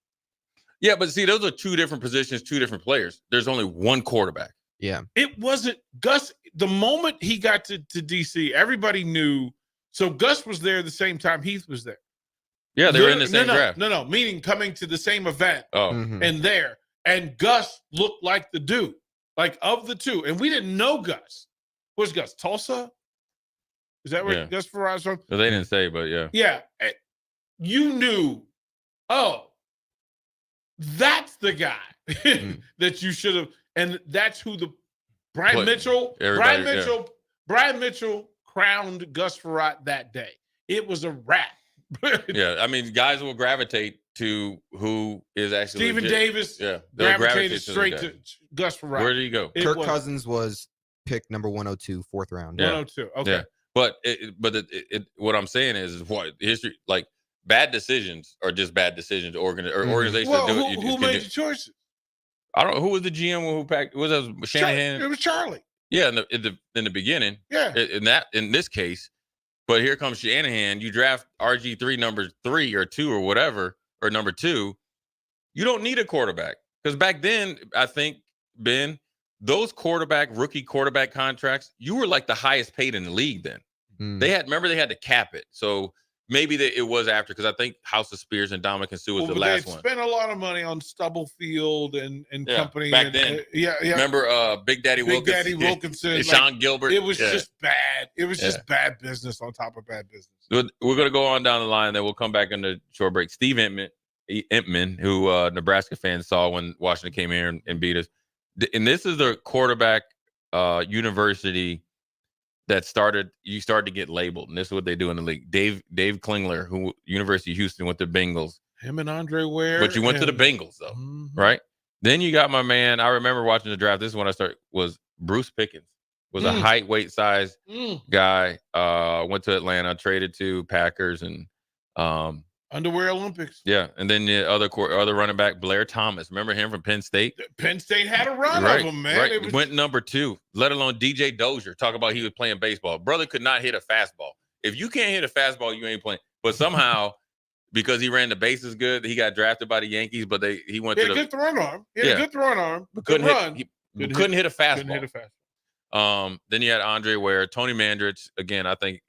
Yeah, but see, those are 2 different positions, 2 different players. There's only one quarterback. Yeah, it wasn't Gus. The moment he got to DC, everybody knew. So Gus was there the same time Heath was there. Yeah, they were in the same draft. No, meaning coming to the same event. Oh, and there, and Gus looked like the dude, like of the 2, and we didn't know Gus. Where's Gus? Tulsa? Is that where Gus Farrat's from? Well, they didn't say, but yeah. Yeah, you knew. Oh, that's the guy that you should have, and that's who Brian Mitchell crowned Gus Farrat that day. It was a wrap. Yeah, I mean, guys will gravitate to who is actually Stephen legit. Davis. Yeah, gravitated straight to Gus Farrat. Where did he go? Kirk Cousins was picked number 102, 4th round. Yeah. 102. Okay. Yeah. But what I'm saying is what history, like bad decisions are just bad decisions. Organizations well, do it. Who made the choices? I don't know. Who was the GM who packed? Was that Shanahan? It was Charlie. Yeah, in the beginning. Yeah. In this case. But here comes Shanahan. You draft RG3 number 3 or 2 or whatever, or number 2. You don't need a quarterback. Because back then, I think, Ben, those rookie quarterback contracts, you were like the highest paid in the league then. They had to cap it. So maybe it was after, because I think House of Spears and Dominic and Sue was the last one. Spent a lot of money on Stubblefield and company back then. Yeah. Remember Big Daddy Wilkinson, and Sean Gilbert. It was just bad. It was just bad business on top of bad business. We're going to go on down the line, then we'll come back into short break. Steve Entman, who Nebraska fans saw when Washington came here and beat us. And this is the quarterback university that you started to get labeled, and this is what they do in the league. Dave Klingler, who University of Houston went to Bengals. Him and Andre Ware. But you went to the Bengals, though, right? Then you got my man, I remember watching the draft. This is when I started, was Bruce Pickens. Was a height, weight, size guy. Went to Atlanta, traded to Packers, and Underwear Olympics. Yeah, and then the other running back, Blair Thomas. Remember him from Penn State? Penn State had a run of him, man. Right. It Went number 2, let alone DJ Dozier. Talk about he was playing baseball. Brother could not hit a fastball. If you can't hit a fastball, you ain't playing. But somehow, because he ran the bases good, he got drafted by the Yankees, but he went to the good throwing arm. He had a good throwing arm. But couldn't run. Couldn't hit a fastball. Then you had Andre Ware, Tony Mandrich. Again, I think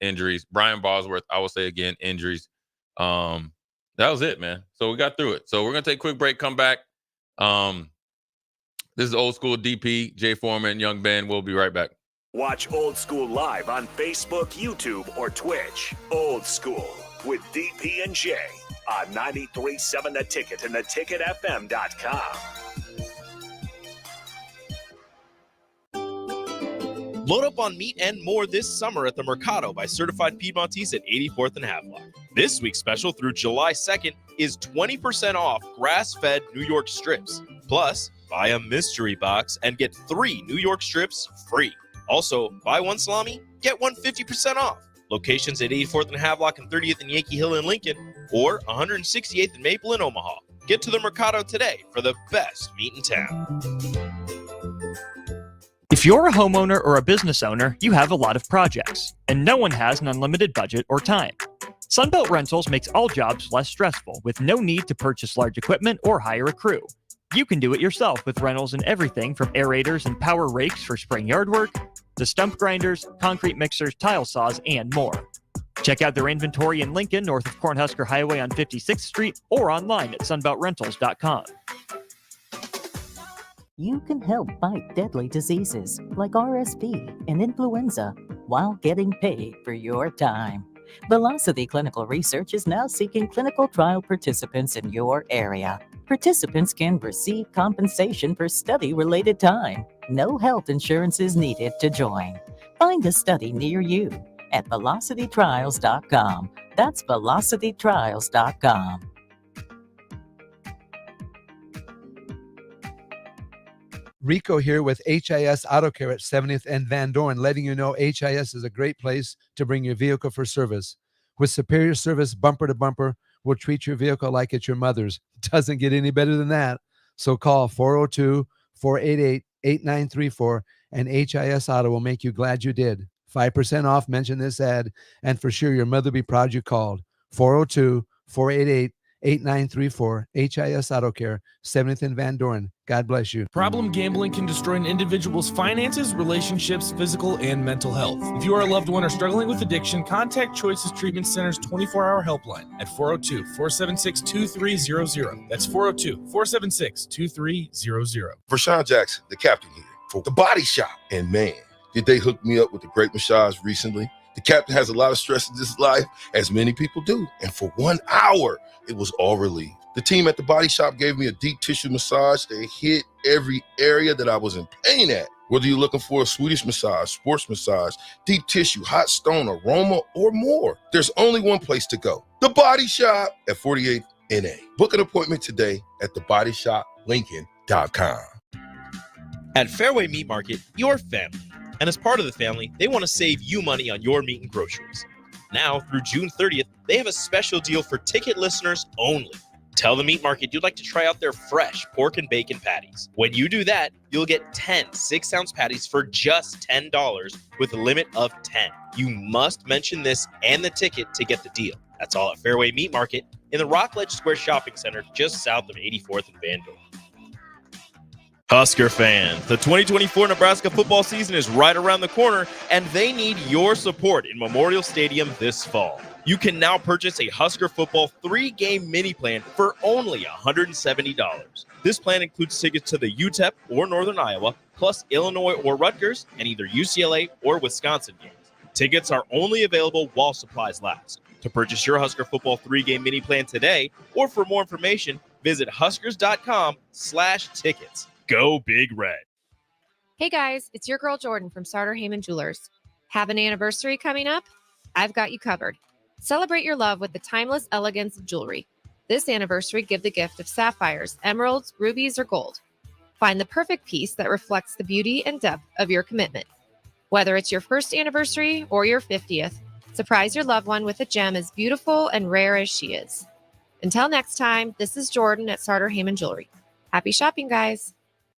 injuries. Brian Bosworth, I will say again, injuries. That was it, man. So we got through it. So we're going to take a quick break, come back. This is Old School DP, Jay Foreman, Young Ben. We'll be right back. Watch Old School live on Facebook, YouTube, or Twitch. Old School with DP and Jay on 93.7 The Ticket and theticketfm.com. Load up on meat and more this summer at the Mercado by Certified Piedmontese at 84th and Havelock. This week's special through July 2nd is 20% off grass-fed New York strips. Plus, buy a mystery box and get 3 New York strips free. Also, buy 1 salami, get 1 50% off. Locations at 84th and Havelock and 30th and Yankee Hill in Lincoln, or 168th and Maple in Omaha. Get to the Mercado today for the best meat in town. If you're a homeowner or a business owner, you have a lot of projects, and no one has an unlimited budget or time. Sunbelt Rentals makes all jobs less stressful with no need to purchase large equipment or hire a crew. You can do it yourself with rentals and everything from aerators and power rakes for spring yard work to stump grinders, concrete mixers, tile saws, and more. Check out their inventory in Lincoln, north of Cornhusker Highway on 56th Street, or online at sunbeltrentals.com. You can help fight deadly diseases like RSV and influenza while getting paid for your time. Velocity Clinical Research is now seeking clinical trial participants in your area. Participants can receive compensation for study-related time. No health insurance is needed to join. Find a study near you at velocitytrials.com. That's velocitytrials.com. Rico here with HIS Auto Care at 70th and Van Dorn, letting you know HIS is a great place to bring your vehicle for service. With superior service bumper to bumper, we'll treat your vehicle like it's your mother's. Doesn't get any better than that. So call 402-488-8934 and HIS Auto will make you glad you did. 5% off, mention this ad, and for sure your mother will be proud you called. 402-488-8934, HIS Auto Care, 70th and Van Dorn. God bless you. Problem gambling can destroy an individual's finances, relationships, physical, and mental health. If you are a loved one or struggling with addiction, contact Choices Treatment Center's 24-hour helpline at 402-476-2300. That's 402-476-2300. Vershawn Jackson, the captain here for The Body Shop. And man, did they hook me up with a great massage recently. The captain has a lot of stress in his life, as many people do. And for 1 hour, it was all relieved. The team at The Body Shop gave me a deep tissue massage that hit every area that I was in pain at. Whether you're looking for a Swedish massage, sports massage, deep tissue, hot stone, aroma, or more, there's only one place to go. The Body Shop at 48th NA. Book an appointment today at thebodyshoplincoln.com. At Fairway Meat Market, your family. And as part of the family, they want to save you money on your meat and groceries. Now, through June 30th, they have a special deal for ticket listeners only. Tell the Meat Market you'd like to try out their fresh pork and bacon patties. When you do that, you'll get 10 6-ounce patties for just $10 with a limit of 10. You must mention this and the ticket to get the deal. That's all at Fairway Meat Market in the Rockledge Square Shopping Center just south of 84th and Van Dorn. Husker fans, the 2024 Nebraska football season is right around the corner, and they need your support in Memorial Stadium this fall. You can now purchase a Husker football 3-game mini plan for only $170. This plan includes tickets to the UTEP or Northern Iowa, plus Illinois or Rutgers, and either UCLA or Wisconsin games. Tickets are only available while supplies last. To purchase your Husker football 3-game mini plan today, or for more information, visit huskers.com/tickets. Go Big Red. Hey guys, it's your girl Jordan from Sartor Heyman Jewelers. Have an anniversary coming up? I've got you covered. Celebrate your love with the timeless elegance of jewelry. This anniversary, give the gift of sapphires, emeralds, rubies, or gold. Find the perfect piece that reflects the beauty and depth of your commitment. Whether it's your first anniversary or your 50th, surprise your loved one with a gem as beautiful and rare as she is. Until next time, this is Jordan at Sartor Heyman Jewelry. Happy shopping, guys.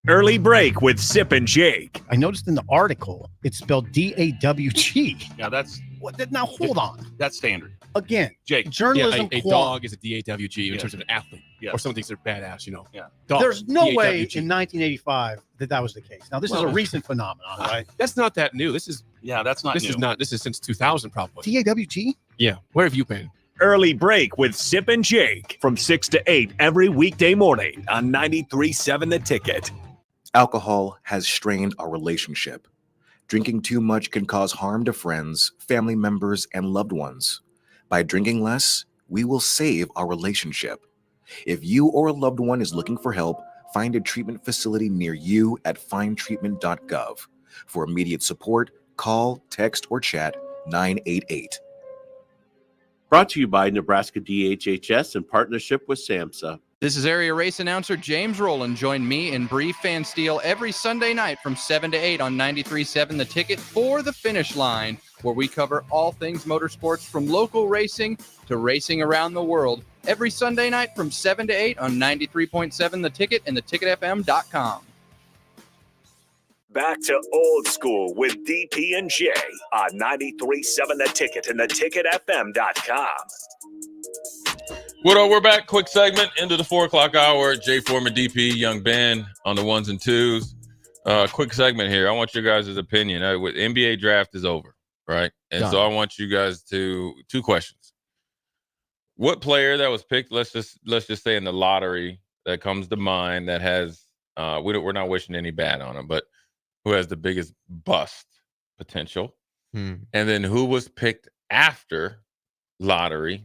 Early break with Sip and Jake. I noticed in the article it's spelled DAWG. Yeah, that's Now hold on. That's standard. Again, Jake, journalism. a dog is a DAWG in terms of an athlete, or someone thinks they're badass. Yeah. Dogs, There's no way DAWG. in 1985 that was the case. Now this is a recent phenomenon, right? That's not that new. This is that's not This new. is not. This is since 2000 probably. DAWG. Yeah. Where have you been? Early break with Sip and Jake from 6 to 8 every weekday morning on 93.7 The Ticket. Alcohol has strained our relationship. Drinking too much can cause harm to friends, family members, and loved ones. By drinking less, we will save our relationship. If you or a loved one is looking for help, find a treatment facility near you at findtreatment.gov. For immediate support, call, text, or chat 988. Brought to you by Nebraska DHHS in partnership with SAMHSA. This is area race announcer James Rowland. Join me and Bree Fansteel every Sunday night from 7 to 8 on 93.7 The Ticket for The Finish Line, where we cover all things motorsports from local racing to racing around the world. Every Sunday night from 7 to 8 on 93.7 The Ticket and theticketfm.com. Back to old school with DP and Jay on 93.7 The Ticket and theticketfm.com. What up? We're back. Quick segment into the 4 o'clock hour. Jay Foreman, DP, Young Ben on the ones and twos. Quick segment here. I want your guys' opinion. With NBA draft is over, right? And Done. so I want you guys to two questions. What player that was picked? Let's just say in the lottery that comes to mind that has we're not wishing any bad on him, but who has the biggest bust potential? And then who was picked after lottery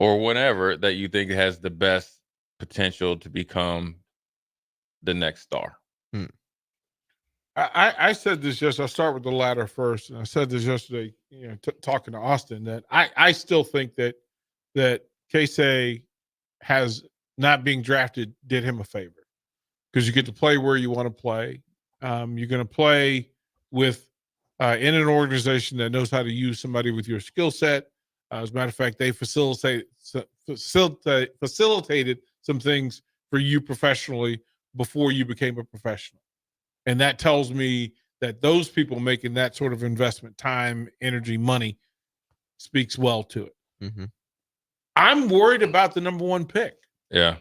or whatever that you think has the best potential to become the next star? I said this yesterday. I'll start with the latter first. And I said this yesterday, talking to Austin, that I still think that Casey has not being drafted did him a favor, because you get to play where you want to play. You're going to play with in an organization that knows how to use somebody with your skill set. As a matter of fact, they facilitated some things for you professionally before you became a professional. And that tells me that those people making that sort of investment, time, energy, money, speaks well to it. I'm worried about the number one pick. Yeah.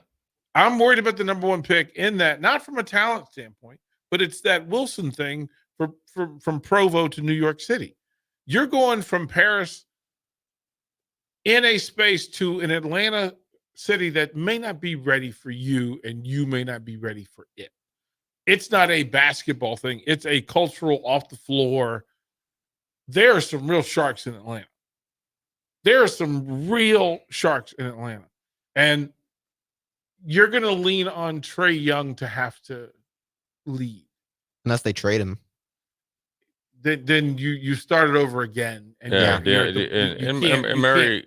I'm worried about the number one pick in that, not from a talent standpoint, but it's that Wilson thing from Provo to New York City. You're going from Paris in a space to an Atlanta city that may not be ready for you, and you may not be ready for it. It's not a basketball thing. It's a cultural off the floor. There are some real sharks in Atlanta. There are some real sharks in Atlanta. And you're going to lean on Trae Young to have to lead. Unless they trade him. Then you start it over again. And Murray,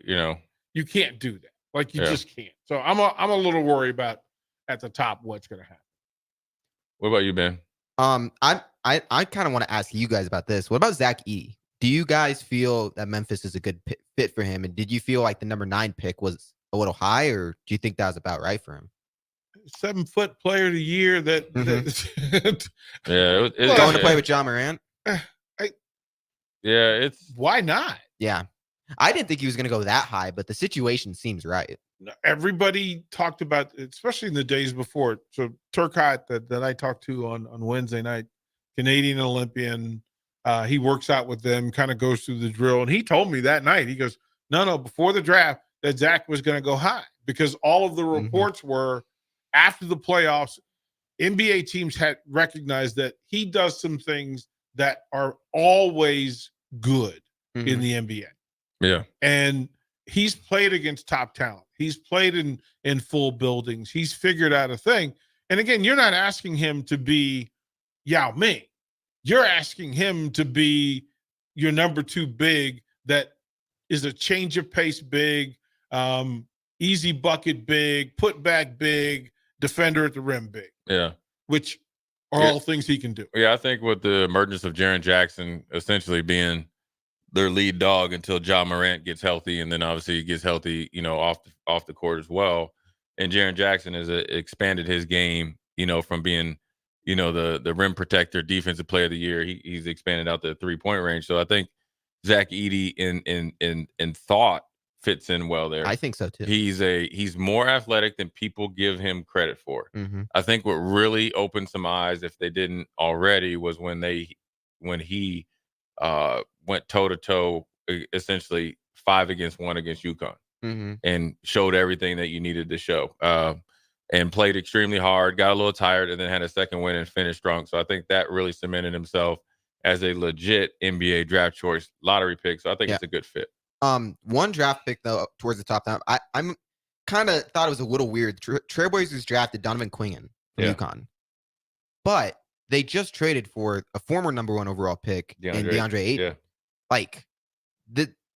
you can't do that. Like you Yeah. just can't. So I'm a little worried about at the top what's going to happen. What about you, Ben? I kind of want to ask you guys about this. What about Zach E? Do you guys feel that Memphis is a good fit for him? And did you feel like the number 9 pick was a little high, or do you think that was about right for him? 7-foot player of the year that Yeah, Going to play with John Morant? It's why not? Yeah. I didn't think he was going to go that high, but the situation seems right. Everybody talked about, especially in the days before. So Turcotte that I talked to on Wednesday night, Canadian Olympian, he works out with them, kind of goes through the drill. And he told me that night, he goes, before the draft that Zach was going to go high because all of the reports were after the playoffs, NBA teams had recognized that he does some things that are always good in the NBA. Yeah. And he's played against top talent. He's played in full buildings. He's figured out a thing. And again, you're not asking him to be Yao Ming. You're asking him to be your number 2 big that is a change of pace big, easy bucket big, put back big, defender at the rim big. Yeah. Which are all things he can do. Yeah, I think with the emergence of Jaren Jackson essentially being their lead dog until Ja Morant gets healthy, and then obviously he gets healthy, off the court as well. And Jaren Jackson has expanded his game, from being, the rim protector, defensive player of the year. He's expanded out the 3-point range. So I think Zach Edey in thought fits in well there. I think so too. He's more athletic than people give him credit for. I think what really opened some eyes, if they didn't already, was when he went toe to toe, essentially 5 against 1 against UConn, and showed everything that you needed to show. And played extremely hard, got a little tired, and then had a second win and finished strong. So I think that really cemented himself as a legit NBA draft choice lottery pick. So I think it's a good fit. One draft pick though towards the top down. I'm kind of thought it was a little weird. Trailblazers drafted Donovan Quingen from UConn, but they just traded for a former number 1 overall pick in DeAndre Ayton. Yeah. Like,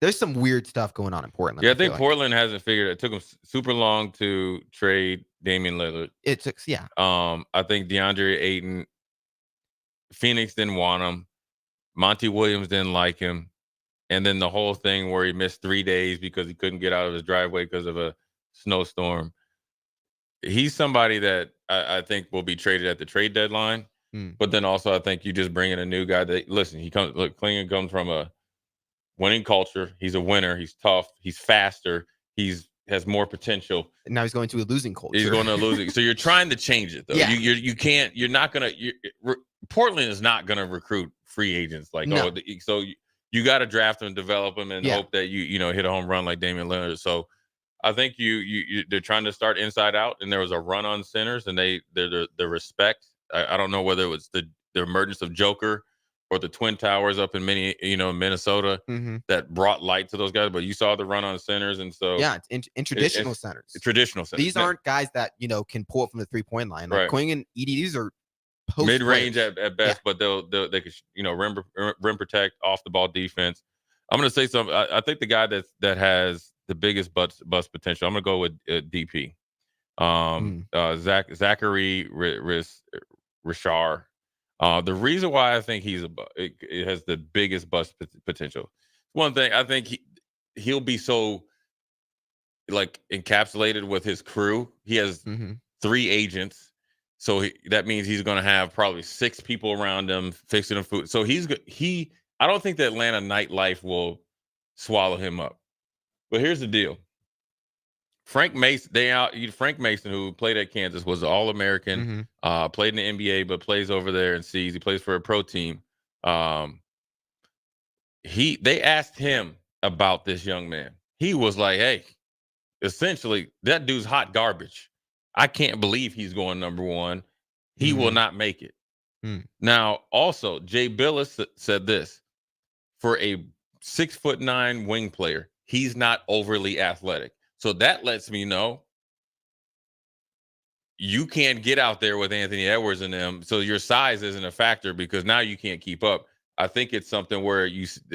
there's some weird stuff going on in Portland. Yeah, I think Portland hasn't figured it. It took them super long to trade Damian Lillard. It took, I think DeAndre Ayton, Phoenix didn't want him. Monty Williams didn't like him. And then the whole thing where he missed 3 days because he couldn't get out of his driveway because of a snowstorm. He's somebody that I think will be traded at the trade deadline. But then also I think you just bring in a new guy that, listen, Klingon comes from a winning culture. He's a winner. He's tough. He's faster. Has more potential. And now he's going to a losing culture. He's going to a losing. So you're trying to change it though. Yeah. You can't. You're not gonna. Portland is not gonna recruit free agents so you got to draft them, develop them, and hope that you hit a home run like Damian Lillard. So I think they're trying to start inside out, and there was a run on centers, and the respect. I don't know whether it was the emergence of Joker or the Twin Towers up in Minnesota that brought light to those guys, but you saw the run on centers, and so in traditional centers. Traditional centers. These aren't guys that can pull it from the 3-point line. Like Quing and Edey, these are mid range at best, but they could rim protect, off the ball defense. I'm going to say something. I think the guy that has the biggest bust potential. I'm going to go with DP. Zachary Richard. The reason why I think it has the biggest bust potential. One thing, I think he'll be so encapsulated with his crew. He has 3 agents, so that means he's going to have probably 6 people around him fixing him food. So I don't think the Atlanta nightlife will swallow him up. But here's the deal. Frank Mason, who played at Kansas, was an All-American, played in the NBA, but plays over there in C's. He plays for a pro team. They asked him about this young man. He was like, hey, essentially, that dude's hot garbage. I can't believe he's going number 1. He will not make it. Now, also, Jay Billis said this. For a 6'9" wing player, he's not overly athletic. So that lets me know you can't get out there with Anthony Edwards and them. So your size isn't a factor because now you can't keep up. I think it's something where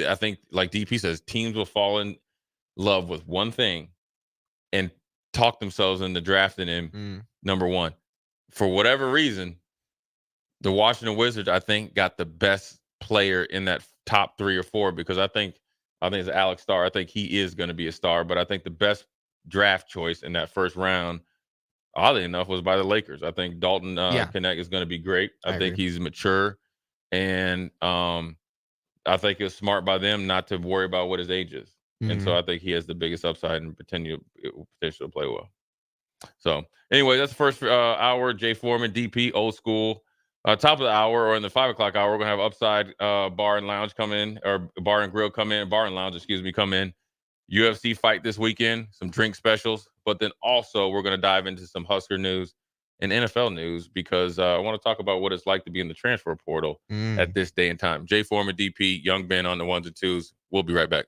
I think, like DP says, teams will fall in love with one thing and talk themselves into drafting him number 1. For whatever reason, the Washington Wizards, I think, got the best player in that top 3 or 4 because I think it's Alex Starr. I think he is going to be a star, but I think the best draft choice in that first round, oddly enough, was by the Lakers. I think Dalton Knecht is going to be great. I think he's mature, and I think it's smart by them not to worry about what his age is. And so I think he has the biggest upside and potential to play well. So anyway, that's the first hour. Jay Foreman, DP, old school. Top of the hour, or in the 5 o'clock hour, we're going to have Upside Bar and Lounge come in, or Bar and Grill come in, Bar and Lounge, come in. UFC fight this weekend, some drink specials, but then also we're going to dive into some Husker news and NFL news because I want to talk about what it's like to be in the transfer portal at this day and time. Jay Foreman, DP, Young Ben on the ones and twos. We'll be right back.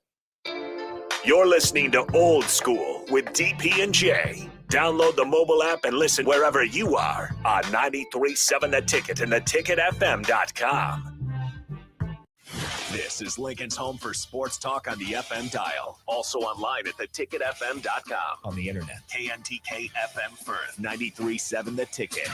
You're listening to Old School with DP and Jay. Download the mobile app and listen wherever you are on 93.7 The Ticket and theticketfm.com. This is Lincoln's home for sports talk on the FM dial. Also online at theticketfm.com. On the internet. KNTK FM Firth, 93.7 The Ticket.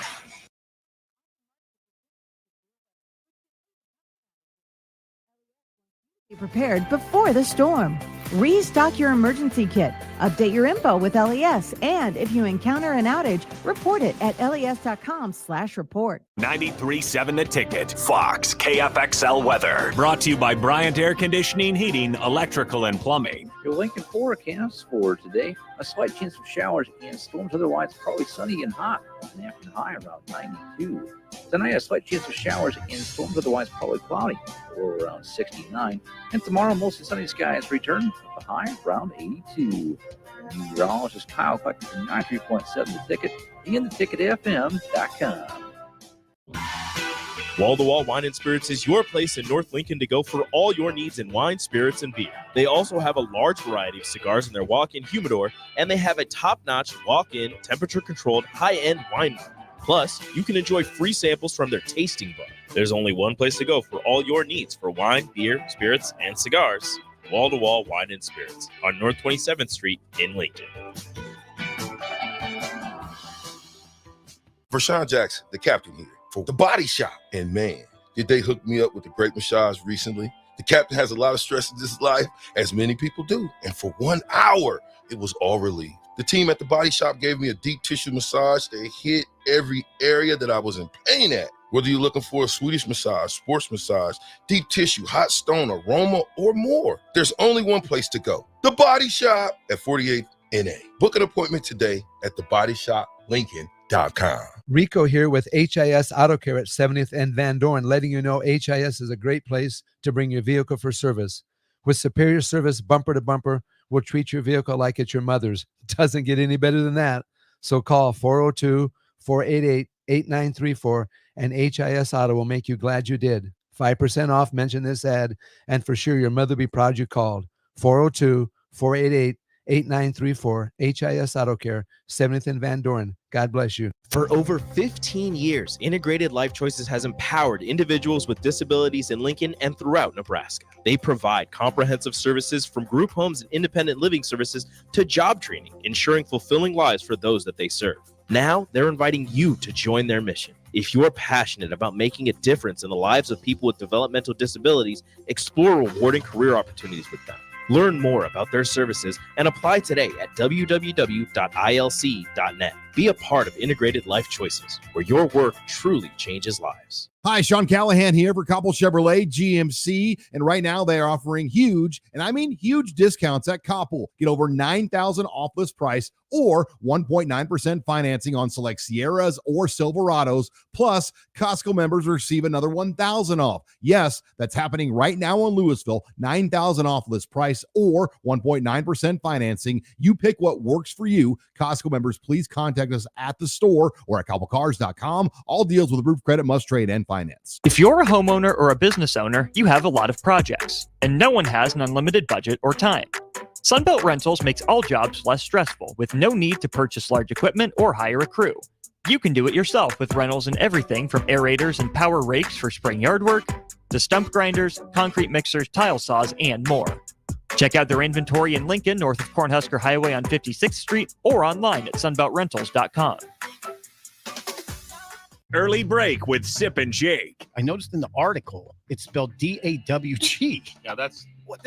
Be prepared before the storm. Restock your emergency kit. Update your info with LES. And if you encounter an outage, report it at les.com/report. 93.7 The Ticket. Fox KFXL weather. Brought to you by Bryant Air Conditioning, Heating, Electrical, and Plumbing. Your Lincoln forecast for today, a slight chance of showers and storms, otherwise probably sunny and hot. An afternoon high around 92. Tonight, a slight chance of showers and storms, otherwise probably cloudy, or around 69. And tomorrow, mostly sunny skies return with a high around 82. Meteorologist Kyle collecting 93.7 The Ticket and theticketfm.com. Wall-to-Wall Wine and Spirits is your place in North Lincoln to go for all your needs in wine, spirits, and beer. They also have a large variety of cigars in their walk-in humidor, and they have a top-notch walk-in, temperature-controlled, high-end wine bar. Plus, you can enjoy free samples from their tasting bar. There's only one place to go for all your needs for wine, beer, spirits, and cigars. Wall-to-Wall Wine and Spirits on North 27th Street in Lincoln. Vershawn Jackson, the captain here for The Body Shop. And man, did they hook me up with a great massage recently. The captain has a lot of stress in his life, as many people do. And for 1 hour, it was all relief. The team at The Body Shop gave me a deep tissue massage that hit every area that I was in pain at. Whether you're looking for a Swedish massage, sports massage, deep tissue, hot stone, aroma, or more, there's only one place to go. The Body Shop at 48th NA. Book an appointment today at thebodyshoplincoln.com. Rico here with HIS Auto Care at 70th and Van Dorn, letting you know HIS is a great place to bring your vehicle for service. With superior service, bumper to bumper, we'll treat your vehicle like it's your mother's. It doesn't get any better than that. So call 402-488-8934 and HIS Auto will make you glad you did. 5% off, mention this ad, and for sure your mother will be proud you called. 402-488-8934, HIS Auto Care, 70th and Van Dorn. God bless you. For over 15 years, Integrated Life Choices has empowered individuals with disabilities in Lincoln and throughout Nebraska. They provide comprehensive services from group homes and independent living services to job training, ensuring fulfilling lives for those that they serve. Now, they're inviting you to join their mission. If you're passionate about making a difference in the lives of people with developmental disabilities, explore rewarding career opportunities with them. Learn more about their services and apply today at www.ilc.net. Be a part of Integrated Life Choices, where your work truly changes lives. Hi, Sean Callahan here for Koppel Chevrolet GMC, and right now they are offering huge, and I mean huge discounts at Koppel. Get over $9,000 off list price or 1.9% financing on select Sierras or Silverados. Plus, Costco members receive another $1,000 off. Yes, that's happening right now in Louisville. $9,000 off list price or 1.9% financing. You pick what works for you. Costco members, please contact us at the store or at koppelcars.com. All deals with approved credit must trade and finance. If you're a homeowner or a business owner, you have a lot of projects, and no one has an unlimited budget or time. Sunbelt Rentals makes all jobs less stressful with no need to purchase large equipment or hire a crew. You can do it yourself with rentals and everything from aerators and power rakes for spring yard work to stump grinders, concrete mixers, tile saws, and more. Check out their inventory in Lincoln, north of Cornhusker Highway on 56th Street, or online at sunbeltrentals.com. Early break with Sip and Jake. I noticed in the article it's spelled DAWG. Yeah, that's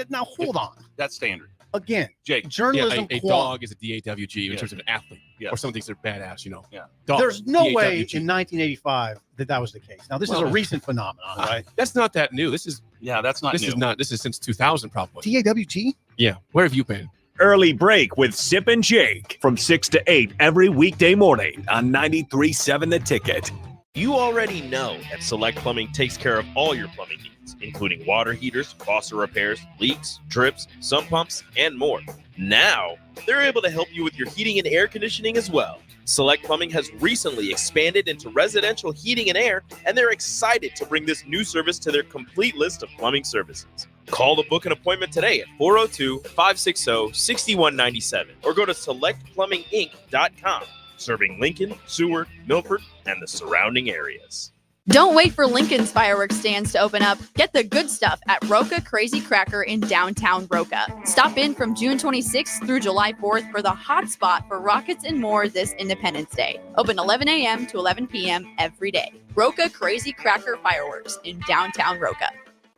Now hold on. That's standard. Again, Jake, journalism. a dog is a DAWG in terms of an athlete, or some things that are badass. Yeah. Dogs, There's no DAWG. way in 1985 that was the case. Now this is a recent phenomenon, right? That's not that new. This is that's not This new. is not. This is since 2000 probably. DAWG. Yeah. Where have you been? Early break with Sip and Jake from 6 to 8 every weekday morning on 93.7 The Ticket. You already know that Select Plumbing takes care of all your plumbing needs, including water heaters, faucet repairs, leaks, drips, sump pumps, and more. Now, they're able to help you with your heating and air conditioning as well. Select Plumbing has recently expanded into residential heating and air, and they're excited to bring this new service to their complete list of plumbing services. Call to book an appointment today at 402-560-6197 or go to selectplumbinginc.com, serving Lincoln, Seward, Milford, and the surrounding areas. Don't wait for Lincoln's fireworks stands to open up. Get the good stuff at Roca Crazy Cracker in downtown Roca. Stop in from June 26th through July 4th for the hot spot for rockets and more this Independence Day. Open 11 a.m. to 11 p.m. every day. Roca Crazy Cracker Fireworks in downtown Roca.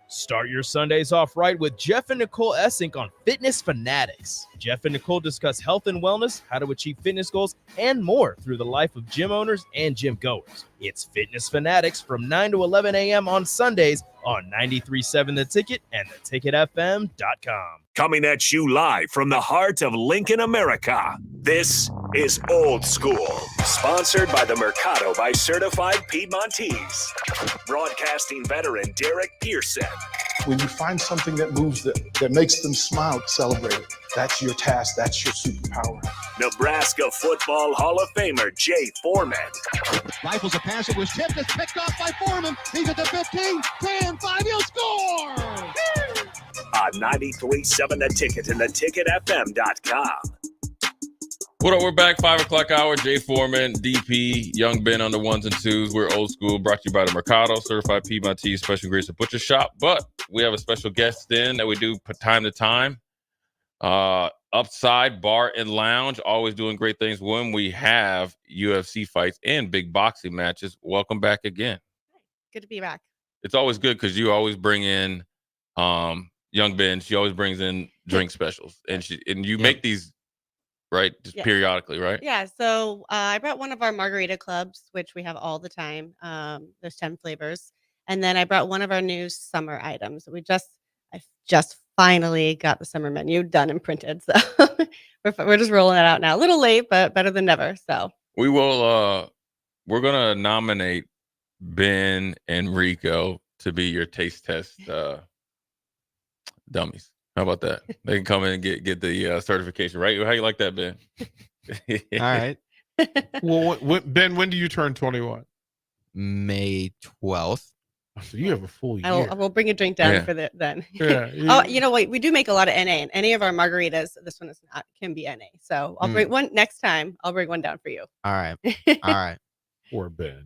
Start your Sundays off right with Jeff and Nicole Essink on Fitness Fanatics. Jeff and Nicole discuss health and wellness, how to achieve fitness goals, and more through the life of gym owners and gym goers. It's Fitness Fanatics from 9 to 11 a.m. on Sundays on 93.7 The Ticket and theticketfm.com. Coming at you live from the heart of Lincoln, America. This is Old School, sponsored by the Mercado by Certified Piedmontese. Broadcasting veteran Derek Pearson. When you find something that moves them, that makes them smile, celebrate it. That's your task. That's your superpower. Nebraska Football Hall of Famer Jay Foreman. Rifles a pass. It was tipped. It's picked off by Foreman. He's at the 15, 10, 5. He'll score! On 93.7 The Ticket and theticketfm.com. What up? We're back. 5 o'clock hour. Jay Foreman, DP, Young Ben on the ones and twos. We're Old School, brought to you by the Mercado, Certified Piedmontese, Special Grace at Butcher Shop. But we have a special guest in that we do time to time. Upside Bar and Lounge, always doing great things when we have UFC fights and big boxing matches. Welcome back again. Good to be back. It's always good because you always bring in Young Ben. She always brings in drink specials, and you make these right just periodically, right? Yeah. So I brought one of our margarita clubs, which we have all the time. There's 10 flavors, and then I brought one of our new summer items. I just finally got the summer menu done and printed, so we're just rolling it out now. A little late, but better than never. So we will. We're gonna nominate Ben and Rico to be your taste test dummies. How about that? They can come in and get the certification, right? How you like that, Ben? All right. Well, Ben, when do you turn 21? May 12th. So you have a full year. I will bring a drink down for then. Yeah. Oh, you know what? We do make a lot of NA, and any of our margaritas, this one is not, can be NA. So I'll bring one next time. I'll bring one down for you. All right. All right. Poor Ben.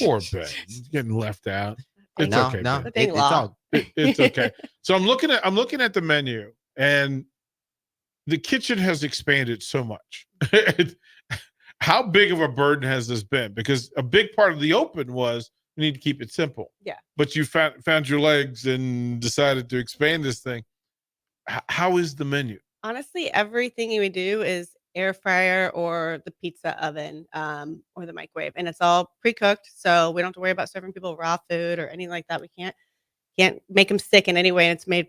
Poor Ben. He's getting left out. It's No, okay. no, Ben. it's all It's okay. So I'm looking at the menu, and the kitchen has expanded so much. How big of a burden has this been? Because a big part of the open was you need to keep it simple. Yeah. But you found your legs and decided to expand this thing. How is the menu? Honestly, everything we do is air fryer or the pizza oven or the microwave, and it's all pre-cooked, so we don't have to worry about serving people raw food or anything like that. We can't make them sick in any way, and it's made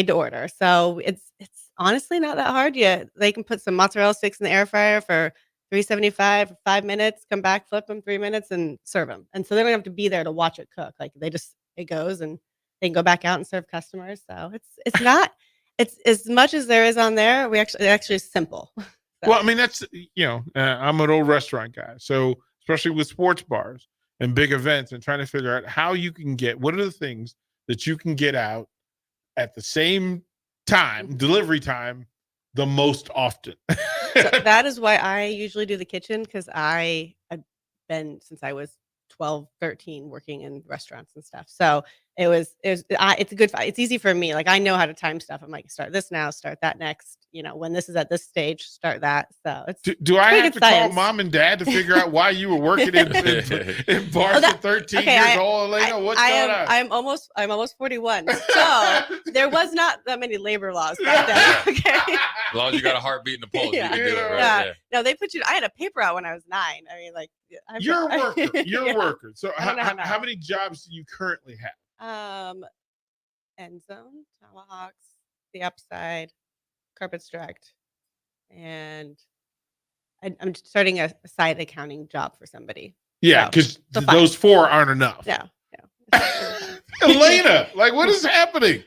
to order. So it's honestly not that hard. They can put some mozzarella sticks in the air fryer for $3.75 for 5 minutes, come back, flip them 3 minutes, and serve them. And so they don't have to be there to watch it cook. Like it goes, and they can go back out and serve customers. So it's not it's as much as there is on there. It actually is simple. So. Well, I mean, that's, I'm an old restaurant guy. So especially with sports bars and big events and trying to figure out how you can what are the things that you can get out at the same time, delivery time, the most often. So that is why I usually do the kitchen, because I have been since I was 12, 13 working in restaurants and stuff. So it's a good fight. It's easy for me. Like I know how to time stuff. I'm like, start this now, start that next. When this is at this stage, start that. So it's do I have to call mom and dad to figure out why you were working in bars at 13 years old, Elena? What's going on? I'm almost 41. So there was not that many labor laws back then. Okay. As long as you got a heartbeat in the pulse, you can do it, right? Yeah. No, they put you. I had a paper out when I was 9. I mean, like you're a worker. You're a worker. So how many jobs do you currently have? End Zone, Tomahawks, the Upside, Carpets Direct, and I'm starting a side accounting job for somebody. Yeah, because those 4 aren't enough. Yeah. Elena, like what is happening?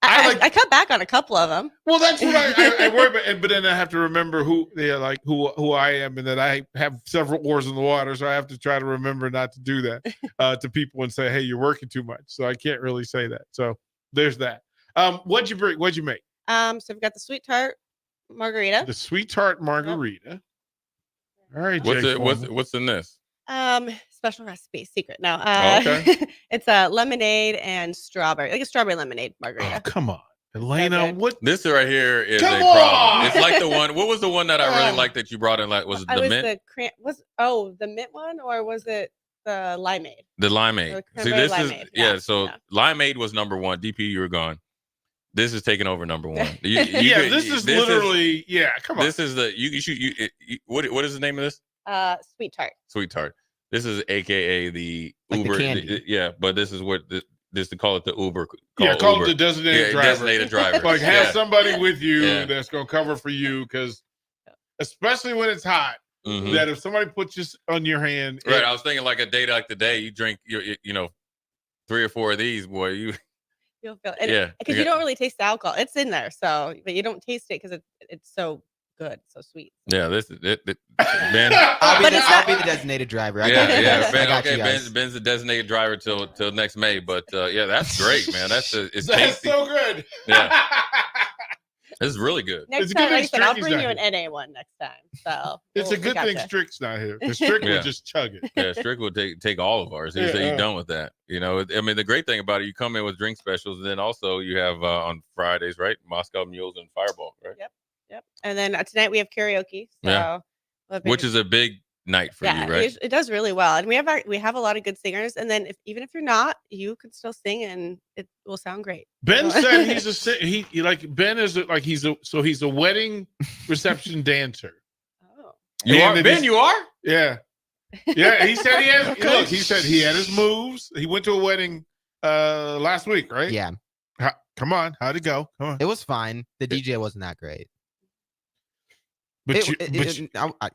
I cut back on a couple of them. Well, that's what I worry about. But then I have to remember who I am, and that I have several oars in the water. So I have to try to remember not to do that to people and say, "Hey, you're working too much." So I can't really say that. So there's that. What'd you bring? What'd you make? So we've got the sweet tart margarita. The sweet tart margarita. Yep. All right. What's in this? Special recipe, secret. No. Okay. It's a lemonade and strawberry, like a strawberry lemonade margarita. Oh, come on, Elena. What? This right here is Come a problem. on! It's like the one. What was the one that I really liked that you brought in? Like, was it the mint? The mint one, or was it the limeade? The limeade. The See, this limeade. is So limeade was number one. DP, you were gone. This is taking over number one. This is literally. Come on. This is the what is the name of this? Sweet tart. Sweet tart. This is AKA the Like the Uber. candy. But this is what this to call it the Uber. Call Uber. it the designated driver. Designated driver. Like have somebody with you that's gonna cover for you, because especially when it's hot. Mhm. That if somebody puts this on your hand, Right. I was thinking like a day like today, you drink 3 or 4 of these, boy. You'll feel it. Because you don't really taste the alcohol. It's in there, but you don't taste it because it's so good, so sweet. Yeah, this is it. Ben. I'll be the designated driver. I got you guys. Ben, I got okay, you guys. Ben's the designated driver till next May. But that's great, man. It's that's tasty. so good. Yeah, it's really good. Next time, like I said, I'll bring you an NA one next time. So it's a good thing Strick's not here. Because Strick would just chug it. Yeah, Strick will take all of ours. He said you're done with that. I mean, the great thing about it, you come in with drink specials, and then also you have on Fridays, right? Moscow Mules and Fireball, right? Yep. And then tonight we have karaoke. So which is a big night for you, right? It does really well, and we have a lot of good singers. And then even if you're not, you could still sing, and it will sound great. Ben said Ben is he's a wedding reception dancer. Oh, you are Ben? You are? Yeah. Yeah, he said he has. Look, he said he had his moves. He went to a wedding last week, right? Yeah. Come on, how'd it go? Come on. It was fine. The DJ wasn't that great. But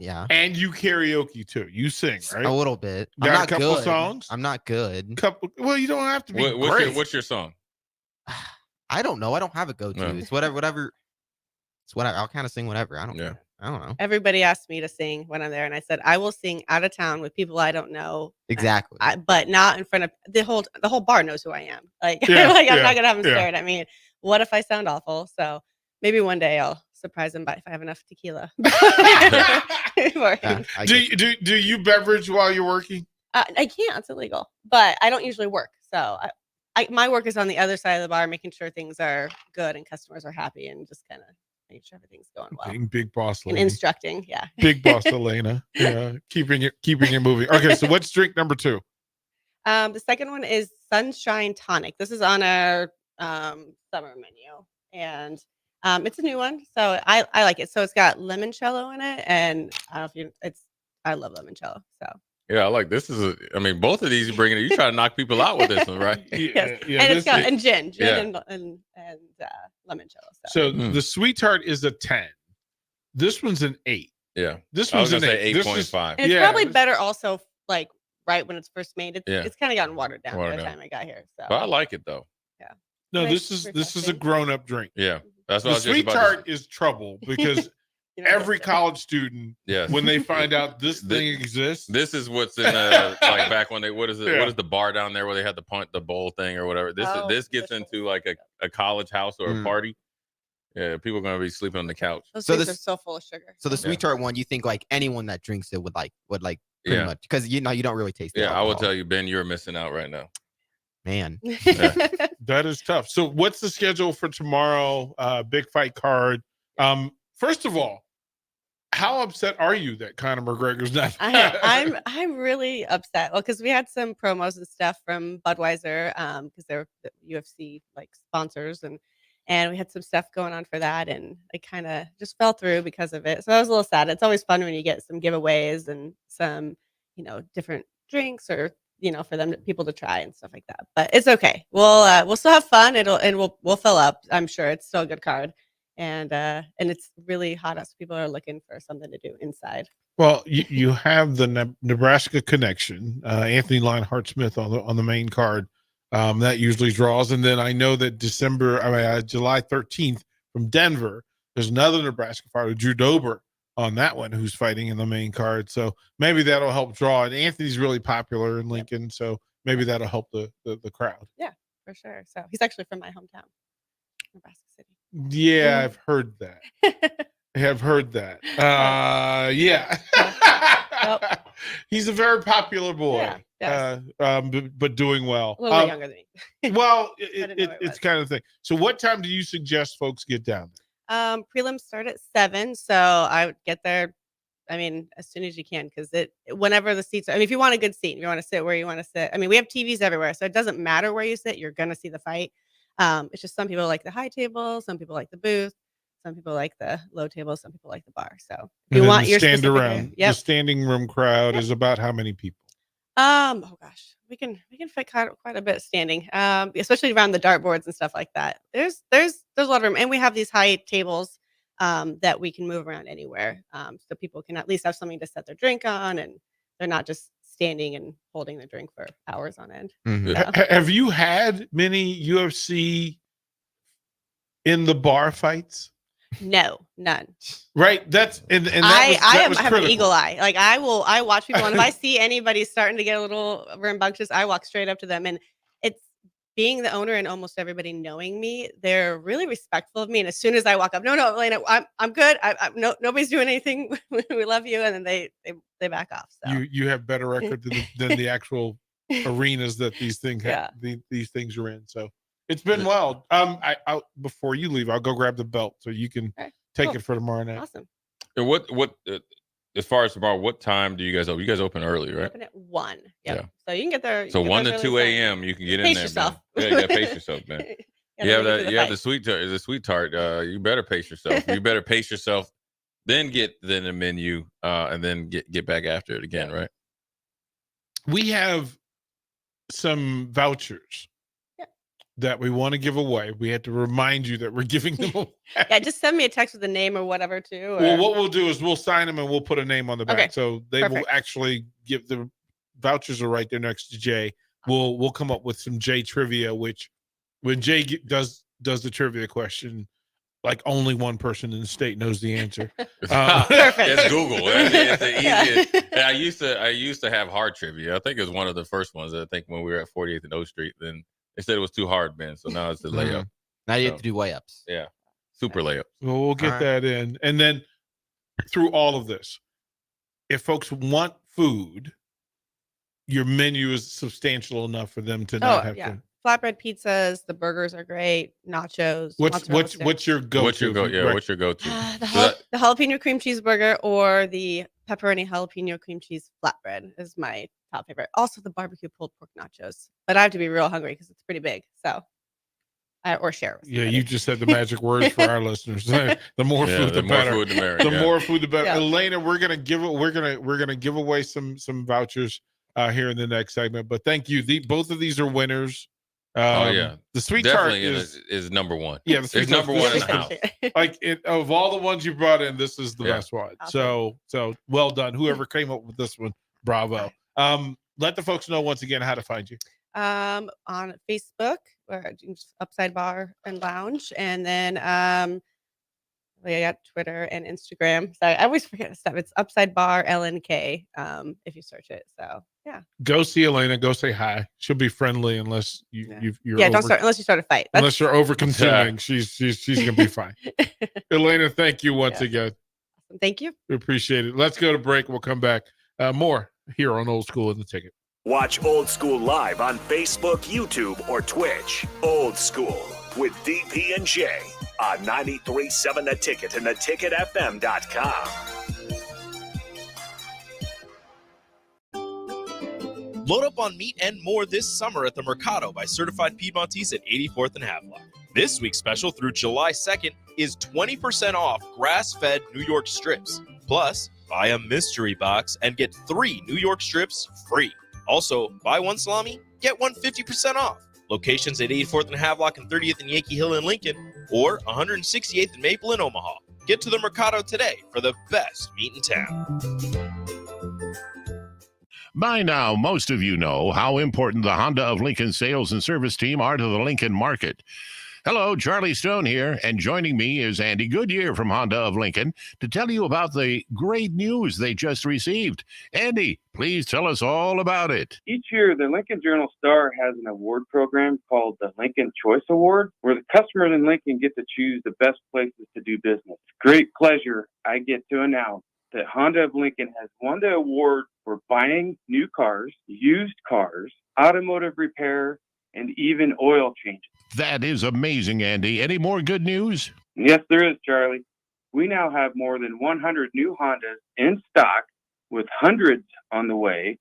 yeah. And you karaoke too. You sing, right? A little bit. Got I'm not a couple good. songs? I'm not good. Well, you don't have to be great. What's your song? I don't know. I don't have a go-to. No. It's whatever. It's whatever. I'll kind of sing whatever. I don't know. Everybody asked me to sing when I'm there, and I said I will sing out of town with people I don't know. Exactly. But not in front of the whole bar knows who I am. Like, I'm not gonna have them staring at me. What if I sound awful? So maybe one day I'll surprise them if I have enough tequila. Do you beverage while you're working? I can't. It's illegal. But I don't usually work. So my work is on the other side of the bar, making sure things are good and customers are happy, and just kind of making sure everything's going well. Being big boss and lady. instructing, yeah. Big boss Elena. Yeah, keeping it moving. Okay, so what's drink number 2? The second one is Sunshine Tonic. This is on our summer menu, and it's a new one, so I like it. So it's got limoncello in it, and I don't know if I love limoncello. So Yeah, I like this. I mean, both of these you bring it. You try to knock people out with this one, right? yes. And it's got gin and limoncello. So the sweet tart is a 10. This one's an 8. Yeah, this one's an 8.5. And it's probably better also, like right when it's first made. Yeah. It's kind of gotten watered down by the time I got here. So But I like it though. Yeah. No, Nice, this is a grown-up drink. Yeah, that's what The I was just sweet about to tart is trouble because every college student, Yes. when they find out this thing exists, This is what's in like back when what is it? Yeah. What is the bar down there where they had the bowl thing or whatever? This gets into like a college house or a party. Yeah, people are gonna be sleeping on the couch. Those things are so full of sugar. So the sweet tart one, you think like anyone that drinks it would like pretty Yeah. much, because you don't really taste it. Yeah, I will tell you, Ben, you're missing out right now. Man. that is tough. So what's the schedule for tomorrow? Big fight card. First of all, how upset are you that Conor McGregor's not? I'm really upset. Well, because we had some promos and stuff from Budweiser, because they're the UFC like sponsors, and we had some stuff going on for that, and it kind of just fell through because of it. So I was a little sad. It's always fun when you get some giveaways and some, different drinks or for people to try and stuff like that. But it's okay. We'll still have fun. We'll fill up. I'm sure it's still a good card, and it's really hot out, so people are looking for something to do inside. Well, you have the Nebraska connection, Anthony Lionheart Smith on the main card. That usually draws. And then I know that July 13th from Denver, there's another Nebraska fighter, Drew Dober, on that one, who's fighting in the main card. So maybe that'll help draw. And Anthony's really popular in Lincoln, so maybe that'll help the crowd. Yeah, for sure. So he's actually from my hometown, Nebraska City. Yeah, I've heard that. I have heard that. Yeah. He's a very popular boy. Yeah, but doing well. A little bit younger than me. Well, it's kind of thing. So what time do you suggest folks get down there? Prelims start at 7, so I would get there, I mean, as soon as you can, because whenever the seats are, I mean, if you want a good seat, if you want to sit where you want to sit, I mean, we have TVs everywhere, so it doesn't matter where you sit, you're going to see the fight. It's just some people like the high table, some people like the booth, some people like the low table, some people like the bar. So if you want your stand specific around. The standing room crowd is about how many people? Oh gosh, we can fit quite a bit standing, especially around the dartboards and stuff like that. There's a lot of room, and we have these high tables that we can move around anywhere, so people can at least have something to set their drink on, and they're not just standing and holding the drink for hours on end. Have you had many UFC in the bar fights? No, none. Right. That's and I have an critical. eagle eye. Like I watch people, and if I see anybody starting to get a little rambunctious, I walk straight up to them. And it's being the owner and almost everybody knowing me, they're really respectful of me. And as soon as I walk up, no, Elena, I'm good. No, nobody's doing anything. We love you, and then they back off. So You have better record than the actual arenas that these things these things are in. So it's been well. I'll before you leave, I'll go grab the belt so you can take it for tomorrow night. Awesome. And what as far as tomorrow, what time do you guys open? You guys open early, right? Open at 1. Yep. Yeah. So you can get there. So 1 to 2 a.m. you can get in Pace there. yourself. Man. Yeah, you gotta pace yourself, man. You have that. You have the sweet tart. You better pace yourself. You better pace yourself. Then get the menu, and then get back after it again, right? We have some vouchers that we want to give away. We had to remind you that we're giving them away. Yeah, just send me a text with a name or whatever too. Or... Well, what we'll do is we'll sign them and we'll put a name on the back. Okay. So they will actually give the vouchers are right there next to Jay. We'll come up with some Jay trivia, which when Jay does the trivia question, like only one person in the state knows the answer. It's Google. It's the easiest. Yeah, I used to have hard trivia. I think it was one of the first ones. I think when we were at 48th and O Street, then they said it was too hard, man. So now it's the layup. Now you have to do layups. Yeah, super layup. Well, we'll get that in, and then through all of this, if folks want food, your menu is substantial enough for them to not have to. Flatbread pizzas, the burgers are great. Nachos. What's your go-to? What's your go-to? The jalapeno cream cheeseburger or the pepperoni jalapeno cream cheese flatbread is my top favorite. Also the barbecue pulled pork nachos, but I have to be real hungry because it's pretty big. So, or share. Yeah, you just said the magic words for our listeners. The more food, the better. The more food, the better. Elena, we're gonna give away some vouchers here in the next segment. But thank you. Both of these are winners. The sweet definitely tart is number one. Yeah, it's number one in the house. Like of all the ones you brought in, this is the best one. Awesome. So well done. Whoever came up with this one, bravo. Let the folks know once again how to find you. On Facebook, or just Upside Bar and Lounge, and then we got Twitter and Instagram. Sorry, I always forget stuff. It's Upside Bar LNK. If you search it. So yeah. Go see Elena. Go say hi. She'll be friendly unless you're don't start unless you start a fight. Unless you're over consuming, she's gonna be fine. Elena, thank you once again. Thank you. We appreciate it. Let's go to break. We'll come back. More here on Old School in the Ticket. Watch Old School live on Facebook, YouTube, or Twitch. Old School with DP and Jay on 93.7 The Ticket and theticketfm.com. Load up on meat and more this summer at the Mercado by Certified Piedmontese at 84th and Havelock. This week's special through July 2nd is 20% off grass-fed New York strips. Plus, buy a mystery box and get 3 New York strips free. Also, buy 1 salami, get 1 50% off. Locations at 84th and Havelock and 30th and Yankee Hill in Lincoln, or 168th and Maple in Omaha. Get to the Mercado today for the best meat in town. By now, most of you know how important the Honda of Lincoln sales and service team are to the Lincoln market. Hello, Charlie Stone here, and joining me is Andy Goodyear from Honda of Lincoln to tell you about the great news they just received. Andy, please tell us all about it. Each year, the Lincoln Journal-Star has an award program called the Lincoln Choice Award, where the customers in Lincoln get to choose the best places to do business. Great pleasure I get to announce that Honda of Lincoln has won the award for buying new cars, used cars, automotive repair, and even oil changes. That is amazing, Andy. Any more good news? Yes, there is, Charlie. We now have more than 100 new Hondas in stock, with hundreds on the way,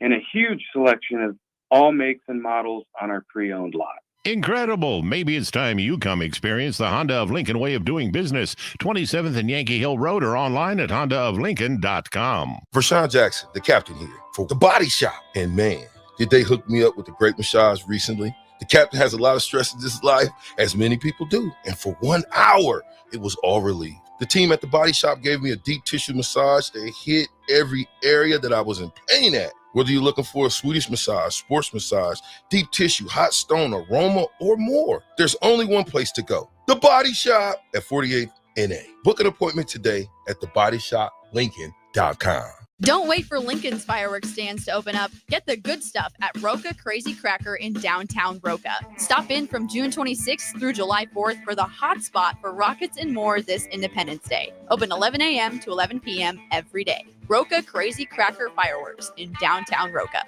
and a huge selection of all makes and models on our pre-owned lot. Incredible. Maybe it's time you come experience the Honda of Lincoln way of doing business. 27th and Yankee Hill Road, or online at hondaoflincoln.com. Vershawn Jackson, the captain here for The Body Shop. And man, did they hook me up with a great massage recently. The captain has a lot of stress in his life, as many people do. And for 1 hour, it was all relieved. The team at The Body Shop gave me a deep tissue massage that hit every area that I was in pain at. Whether you're looking for a Swedish massage, sports massage, deep tissue, hot stone, aroma, or more, there's only one place to go. The Body Shop at 48th NA. Book an appointment today at thebodyshoplincoln.com. Don't wait for Lincoln's fireworks stands to open up. Get the good stuff at Roca Crazy Cracker in downtown Roca. Stop in from June 26th through July 4th for the hot spot for rockets and more this Independence Day. Open 11 a.m. to 11 p.m. every day. Roca Crazy Cracker Fireworks in downtown Roca.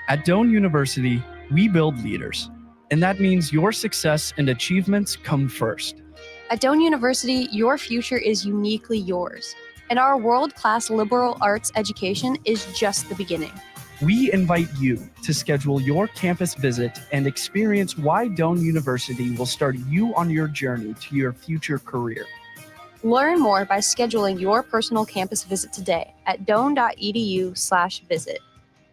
At Doane University, we build leaders, and that means your success and achievements come first. At Doane University, your future is uniquely yours. And our world-class liberal arts education is just the beginning. We invite you to schedule your campus visit and experience why Doane University will start you on your journey to your future career. Learn more by scheduling your personal campus visit today at doane.edu/visit.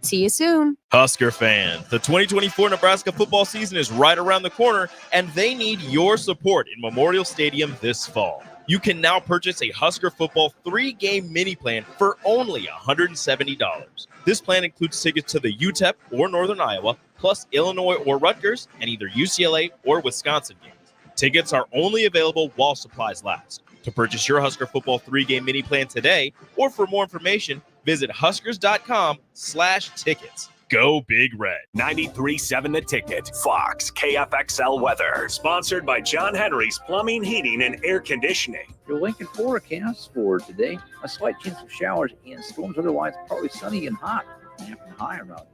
See you soon. Husker fans, the 2024 Nebraska football season is right around the corner, and they need your support in Memorial Stadium this fall. You can now purchase a Husker football 3-game mini plan for only $170. This plan includes tickets to the UTEP or Northern Iowa, plus Illinois or Rutgers, and either UCLA or Wisconsin games. Tickets are only available while supplies last. To purchase your Husker football 3-game mini plan today, or for more information, visit huskers.com/tickets. Go Big Red. 93.7 The Ticket. Fox KFXL weather. Sponsored by John Henry's Plumbing, Heating, and Air Conditioning. Your Lincoln forecast for today: a slight chance of showers and storms, otherwise partly sunny and hot. Afternoon high around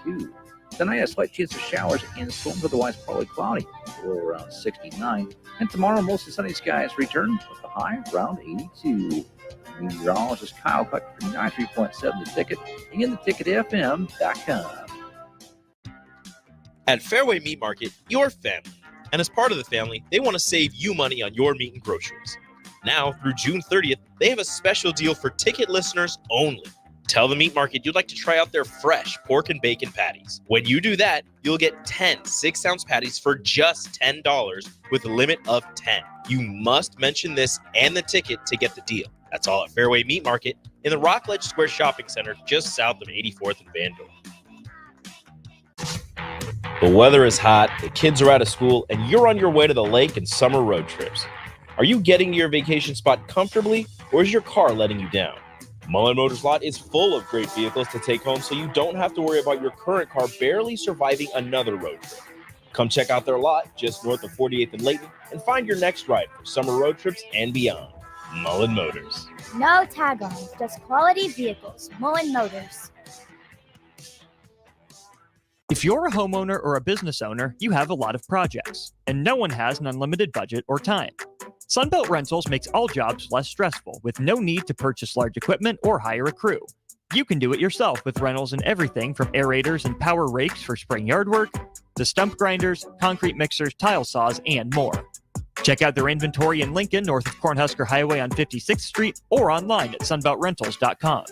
92. Tonight, a slight chance of showers and storms, otherwise partly cloudy. Low around 69. And tomorrow, mostly sunny skies return with the high around 82. Meteorologist Kyle Puck from 93.7 The Ticket and theticketfm.com. At Fairway Meat Market, your family. And as part of the family, they want to save you money on your meat and groceries. Now, through June 30th, they have a special deal for ticket listeners only. Tell the Meat Market you'd like to try out their fresh pork and bacon patties. When you do that, you'll get 10 6-ounce patties for just $10 with a limit of 10. You must mention this and the ticket to get the deal. That's all at Fairway Meat Market in the Rockledge Square Shopping Center just south of 84th and Vandal. The weather is hot, the kids are out of school, and you're on your way to the lake and summer road trips. Are you getting to your vacation spot comfortably, or is your car letting you down? Mullen Motors lot is full of great vehicles to take home, so you don't have to worry about your current car barely surviving another road trip. Come check out their lot just north of 48th and Layton and find your next ride for summer road trips and beyond. Mullen Motors. No tag-ons, just quality vehicles. Mullen Motors. If you're a homeowner or a business owner, you have a lot of projects, and no one has an unlimited budget or time. Sunbelt Rentals makes all jobs less stressful with no need to purchase large equipment or hire a crew. You can do it yourself with rentals and everything from aerators and power rakes for spring yard work to stump grinders, concrete mixers, tile saws, and more. Check out their inventory in Lincoln, north of Cornhusker Highway on 56th Street, or online at sunbeltrentals.com.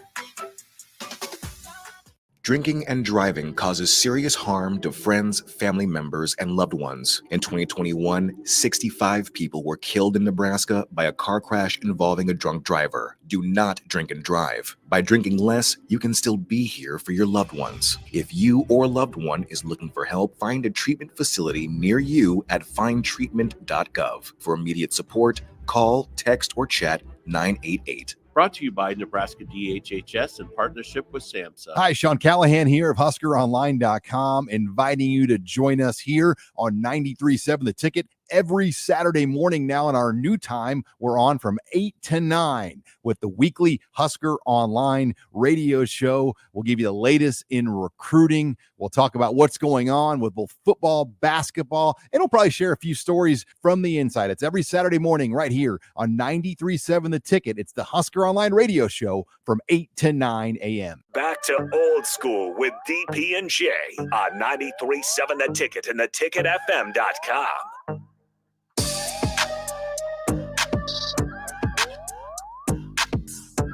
Drinking and driving causes serious harm to friends, family members, and loved ones. In 2021, 65 people were killed in Nebraska by a car crash involving a drunk driver. Do not drink and drive. By drinking less, you can still be here for your loved ones. If you or a loved one is looking for help, find a treatment facility near you at findtreatment.gov. For immediate support, call, text, or chat 988. Brought to you by Nebraska DHHS in partnership with SAMHSA. Hi, Sean Callahan here of HuskerOnline.com, inviting you to join us here on 93.7 The Ticket every Saturday morning now in our new time. We're on from 8 to 9 with the weekly Husker Online radio show. We'll give you the latest in recruiting. We'll talk about what's going on with both football, basketball, and we'll probably share a few stories from the inside. It's every Saturday morning right here on 93.7 The Ticket. It's the Husker Online radio show from 8 to 9 a.m. Back to old school with DP and Jay on 93.7 The Ticket and theticketfm.com.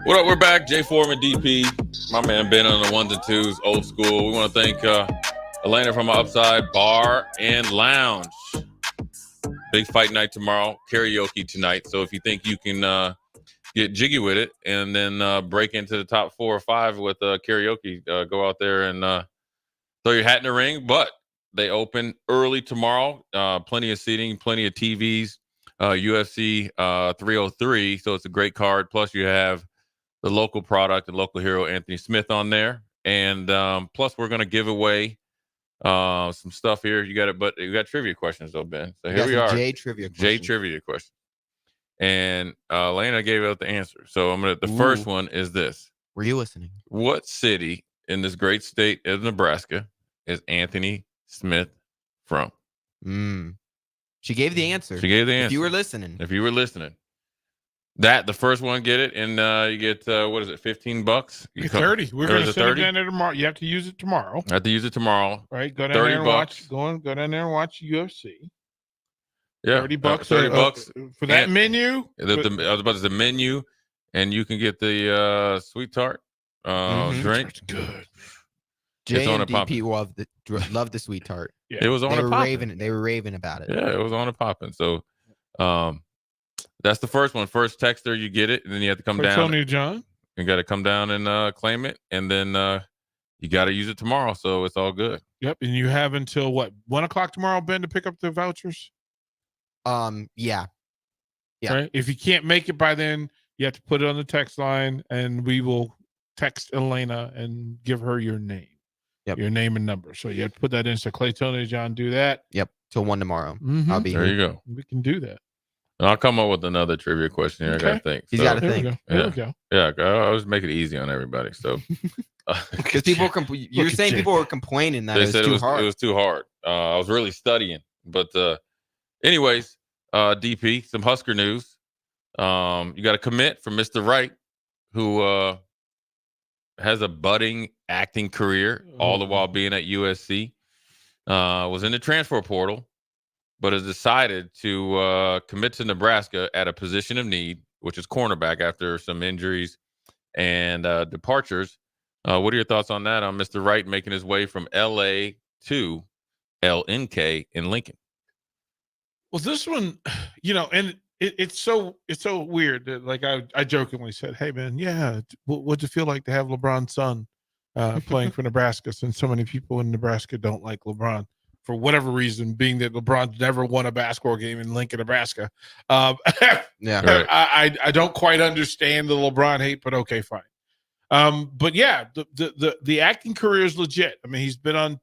What up? We're back. Jay Foreman, DP. My man Ben on the ones and twos, old school. We want to thank Elena from Upside Bar and Lounge. Big fight night tomorrow. Karaoke tonight. So if you think you can get jiggy with it and then break into the top 4 or 5 with karaoke, go out there and throw your hat in the ring. But they open early tomorrow. Plenty of seating, plenty of TVs. UFC 303. So it's a great card. Plus you have the local product and local hero Anthony Smith on there, and plus we're going to give away some stuff here. You got it, but you got trivia questions though, Ben. So here we are. Jay trivia question. And Lena gave out the answer. So I'm gonna. The first one is this. Were you listening? What city in this great state of Nebraska is Anthony Smith from? She gave the answer. If you were listening. The first one get it, and you get what is it, $15? 30. We're going to send it down there tomorrow. You have to use it tomorrow. I have to use it tomorrow. Right, go down there and watch. Go down there and watch UFC. Yeah, $30. $30 for that menu. I was about to say menu, and you can get the sweet tart drink. Good. Jay and DP love the sweet tart. Yeah. It was on a poppin'. They were raving about it. Yeah, it was on a poppin'. So, that's the first one. First texter, you get it, and then you have to come down. Tony John. You got to come down and claim it, and then you got to use it tomorrow. So it's all good. Yep, and you have until what, 1 o'clock tomorrow, Ben, to pick up the vouchers. Yeah. Right? If you can't make it by then, you have to put it on the text line, and we will text Elena and give her your name. Yep. Your name and number. So you have to put that in. So Clay, Tony, John, do that. Yep. Till 1 tomorrow. Mm-hmm. I'll be there. here. You go. We can do that. And I'll come up with another trivia question here. Okay. I got to think. He's got to think. There we go. Yeah, I always make it easy on everybody. So because people you're saying people were complaining that they it was said too hard. It was too hard. I was really studying. But anyways, DP, some Husker news. You got a commit from Mr. Wright, who has a budding acting career, all the while being at USC. Was in the transfer portal, but has decided to commit to Nebraska at a position of need, which is cornerback after some injuries and departures. What are your thoughts on that, on Mr. Wright making his way from LA to LNK in Lincoln? Well, this one, and it's so weird that, like, I jokingly said, hey, man, yeah, what'd it feel like to have LeBron's son playing for Nebraska, since so many people in Nebraska don't like LeBron for whatever reason, being that LeBron's never won a basketball game in Lincoln, Nebraska. Yeah, right. I don't quite understand the LeBron hate, but okay, fine. But yeah, the acting career is legit. I mean, he's been on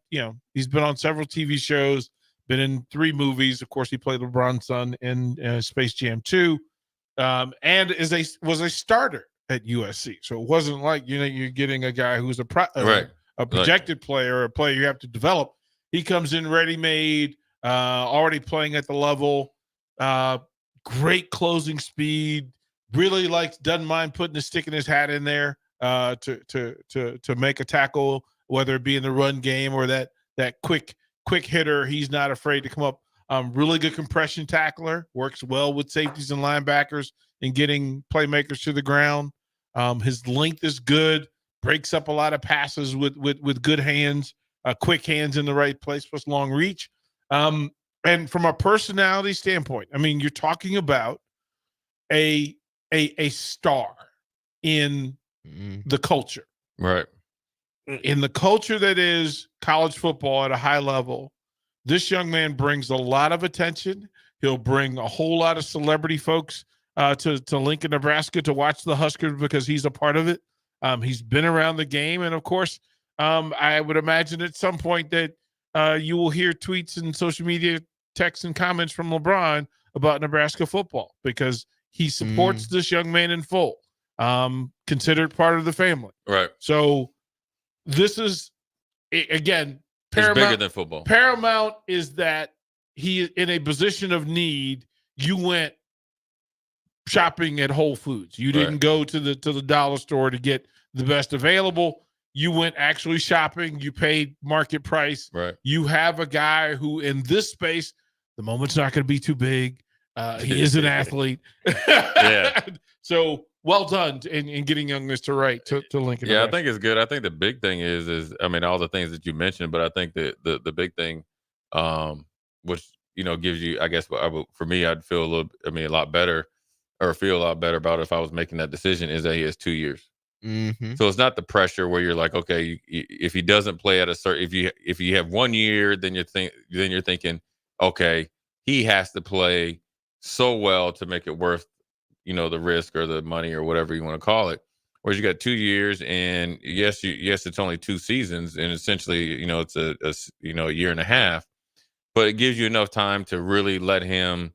several TV shows, been in 3 movies. Of course, he played LeBron's son in Space Jam 2, and was a starter at USC. So it wasn't like, you're getting a guy who's a projected player, a player you have to develop. He comes in ready-made, already playing at the level, great closing speed, really doesn't mind putting a stick in his hat in there to make a tackle, whether it be in the run game or that quick hitter. He's not afraid to come up. Really good compression tackler, works well with safeties and linebackers in getting playmakers to the ground. His length is good, breaks up a lot of passes with good hands, quick hands in the right place, plus long reach. And from a personality standpoint, I mean, you're talking about a star in the culture. Right. In the culture that is college football at a high level, this young man brings a lot of attention. He'll bring a whole lot of celebrity folks to Lincoln, Nebraska to watch the Huskers because he's a part of it. He's been around the game. And, of course, I would imagine at some point that you will hear tweets and social media texts and comments from LeBron about Nebraska football because he supports this young man in full, considered part of the family. Right. So this is, again, It's bigger than football. Paramount is that he, in a position of need, you went shopping at Whole Foods. You didn't go to the dollar store to get the best available. You went actually shopping. You paid market price. Right. You have a guy who, in this space, the moment's not going to be too big. He is an athlete. Yeah. So well done in getting young Mr. Wright to Lincoln. Yeah, I think it's good. I think the big thing is I mean, all the things that you mentioned, but I think the big thing, which, you know, gives you, I guess, for me, I'd feel a lot better about it if I was making that decision, is that he has 2 years. Mm-hmm. So it's not the pressure where you're like, okay, if he doesn't play at a certain, if you have 1 year, then you're thinking, okay, he has to play so well to make it worth, you know, the risk or the money or whatever you want to call it. Whereas you got 2 years, and yes, it's only 2 seasons, and essentially, you know, it's a year and a half, but it gives you enough time to really let him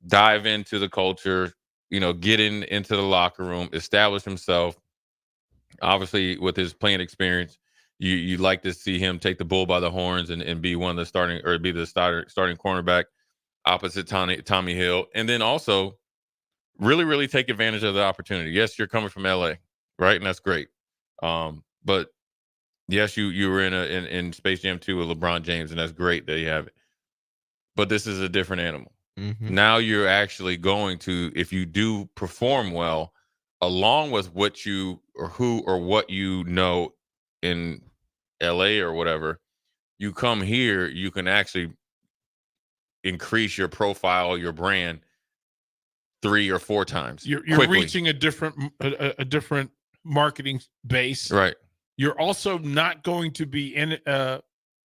dive into the culture, you know, get into the locker room, establish himself. Obviously, with his playing experience, you like to see him take the bull by the horns and be one of the starting cornerback opposite Tommy Hill, and then also really, really take advantage of the opportunity. Yes, you're coming from LA, right? And that's great. But yes, you were in Space Jam 2 with LeBron James, and that's great that you have it. But this is a different animal. Mm-hmm. Now you're actually going to, if you do perform well, along with what you what you know in LA or whatever, you come here, you can actually increase your profile, your brand 3 or 4 times. You're quickly. reaching a different marketing base. Right. You're also not going to be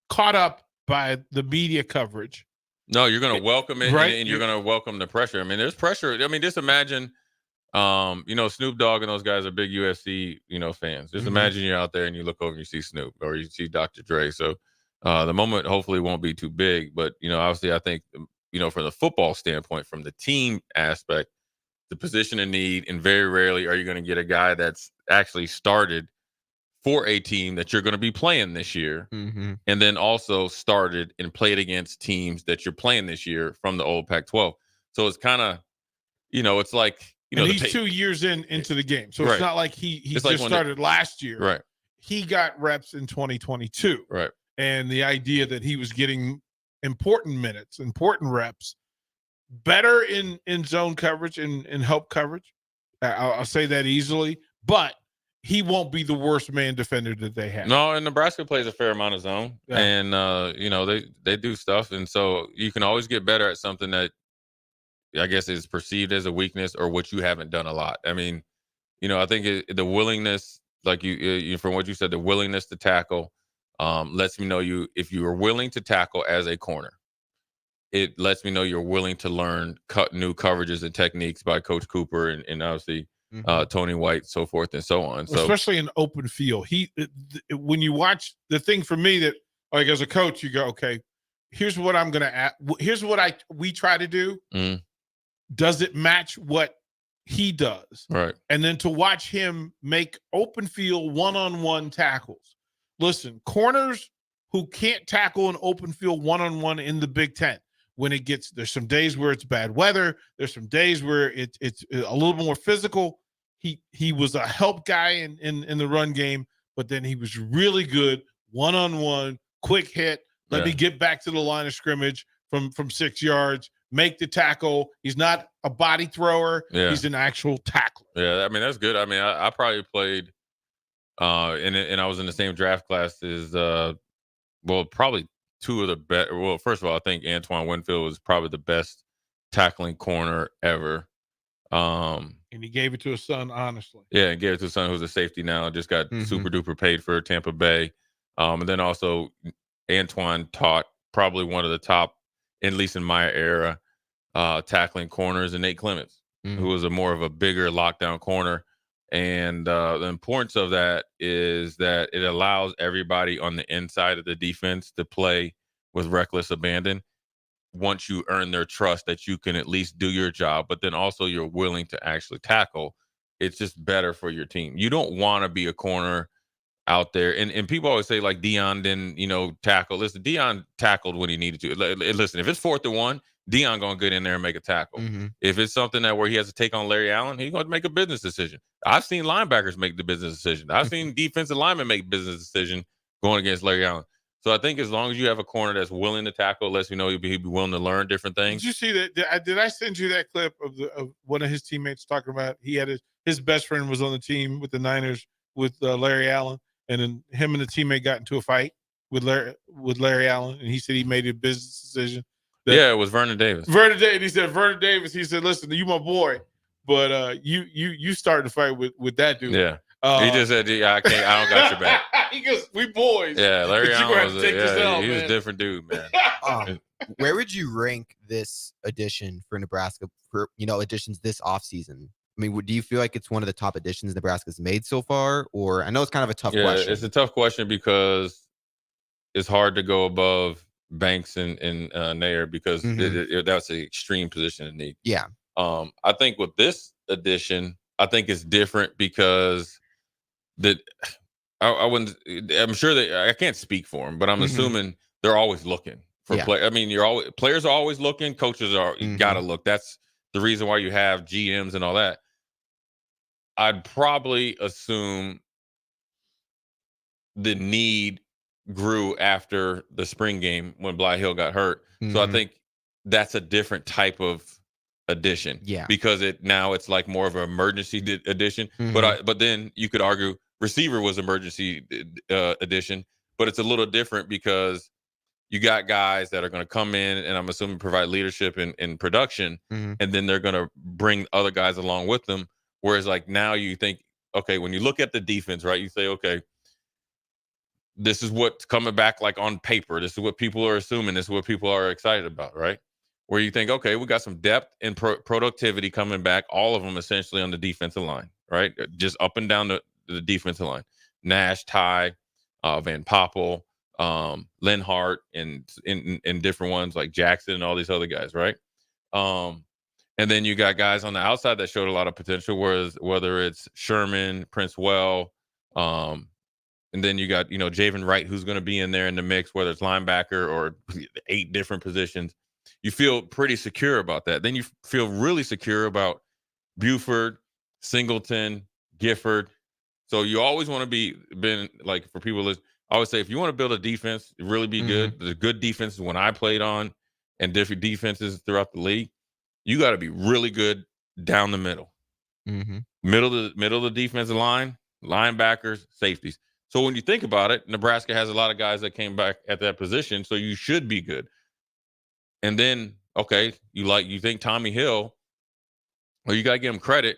caught up by the media coverage. No, you're going to welcome it, right? and you're going to welcome the pressure. I mean, there's pressure. I mean, just imagine, you know, Snoop Dogg and those guys are big UFC, you know, fans. Just imagine you're out there and you look over and you see Snoop or you see Dr. Dre. So the moment hopefully won't be too big, but, you know, obviously I think, you know, from the football standpoint, from the team aspect, the position of need, and very rarely are you going to get a guy that's actually started for a team that you're going to be playing this year, Mm-hmm. and then also started and played against teams that you're playing this year from the old Pac-12. So it's kind of, you know, it's like, you know, and he's 2 years into the game. So Right. it's not like he It's just like started last year. Right. He got reps in 2022. Right. And the idea that he was getting important minutes, important reps, better in zone coverage and help coverage. I'll say that easily, but he won't be the worst man defender that they have. No, and Nebraska plays a fair amount of zone, Yeah. and you know, they do stuff, and so you can always get better at something that I guess is perceived as a weakness or what you haven't done a lot. I mean, you know, I think the willingness, like you from what you said, the willingness to tackle lets me know if you are willing to tackle as a corner. It lets me know you're willing to learn new coverages and techniques by Coach Cooper and obviously Tony White, so forth and so on. So especially in open field, when you watch the thing for me that, like, as a coach, you go, okay, here's what I'm going to add. Here's what we try to do. Mm. Does it match what he does? Right. And then to watch him make open field one-on-one tackles. Listen, corners who can't tackle an open field one-on-one in the Big Ten, there's some days where it's bad weather. There's some days where it's a little more physical. He was a help guy in the run game, but then he was really good one-on-one, quick hit. Let me get back to the line of scrimmage from 6 yards, make the tackle. He's not a body thrower. Yeah. He's an actual tackler. Yeah, I mean, that's good. I mean, I probably played And I was in the same draft class as probably two of the best. Well, first of all, I think Antoine Winfield was probably the best tackling corner ever. And he gave it to his son, honestly. Yeah, and gave it to his son who's a safety now. Just got super duper paid for Tampa Bay. And then also Antoine taught probably one of the top, at least in my era, tackling corners, and Nate Clements, who was more of a bigger lockdown corner. And the importance of that is that it allows everybody on the inside of the defense to play with reckless abandon once you earn their trust that you can at least do your job, but then also you're willing to actually tackle. It's just better for your team. You don't want to be a corner out there. And people always say, like, Deion didn't, tackle. Listen, Deion tackled when he needed to. Listen, if it's 4th and 1, Deion going to get in there and make a tackle. If it's something that where he has to take on Larry Allen, he's going to make a business decision. I've seen linebackers make the business decision. I've seen defensive linemen make business decision going against Larry Allen. So I think as long as you have a corner that's willing to tackle, lets you know he'd be willing to learn different things. Did you see that? Did I send you that clip of one of his teammates talking about he had his best friend was on the team with the Niners with Larry Allen, and then him and the teammate got into a fight with Larry Allen, and he said he made a business decision. Yeah, it was Vernon Davis. He said, Vernon Davis. He said, listen, you my boy, but you started to fight with that dude. Yeah. He just said, I don't got your back. He goes, we boys. Yeah, Larry Allen was he was a different dude, man. Where would you rank this addition for Nebraska for additions this offseason? I mean, do you feel like it's one of the top additions Nebraska's made so far? Or I know it's kind of a tough question. It's a tough question because it's hard to go above Banks and Nair because that's an extreme position of need. Yeah. I think with this addition, I think it's different because I'm sure that I can't speak for them, but I'm assuming they're always looking for play. I mean, players are always looking. Coaches are gotta look. That's the reason why you have GMs and all that. I'd probably assume the need grew after the spring game when Bly Hill got hurt. So I think that's a different type of addition. Yeah. Because it's like more of an emergency addition. But then you could argue receiver was emergency addition, but it's a little different because you got guys that are going to come in and I'm assuming provide leadership in production, and then they're going to bring other guys along with them. Whereas like now you think, okay, when you look at the defense, right, you say, okay, this is what's coming back like on paper. This is what people are assuming. This is what people are excited about, right? Where you think, okay, we got some depth and productivity coming back, all of them essentially on the defensive line, right? Just up and down the defensive line. Nash, Ty, Van Poppel, Linhart, and different ones like Jackson and all these other guys, right? And then you got guys on the outside that showed a lot of potential, whether it's Sherman, Prince Well, and then you got, Javen Wright, who's going to be in there in the mix, whether it's linebacker or 8 different positions. You feel pretty secure about that. Then you feel really secure about Buford, Singleton, Gifford. So you always want to been like, for people I always say, if you want to build a defense, really be good. The good defenses when I played on and different defenses throughout the league, you got to be really good down the middle. Middle of the defensive line, linebackers, safeties. So when you think about it, Nebraska has a lot of guys that came back at that position, so you should be good. And then, okay, you think Tommy Hill, well, you got to give him credit.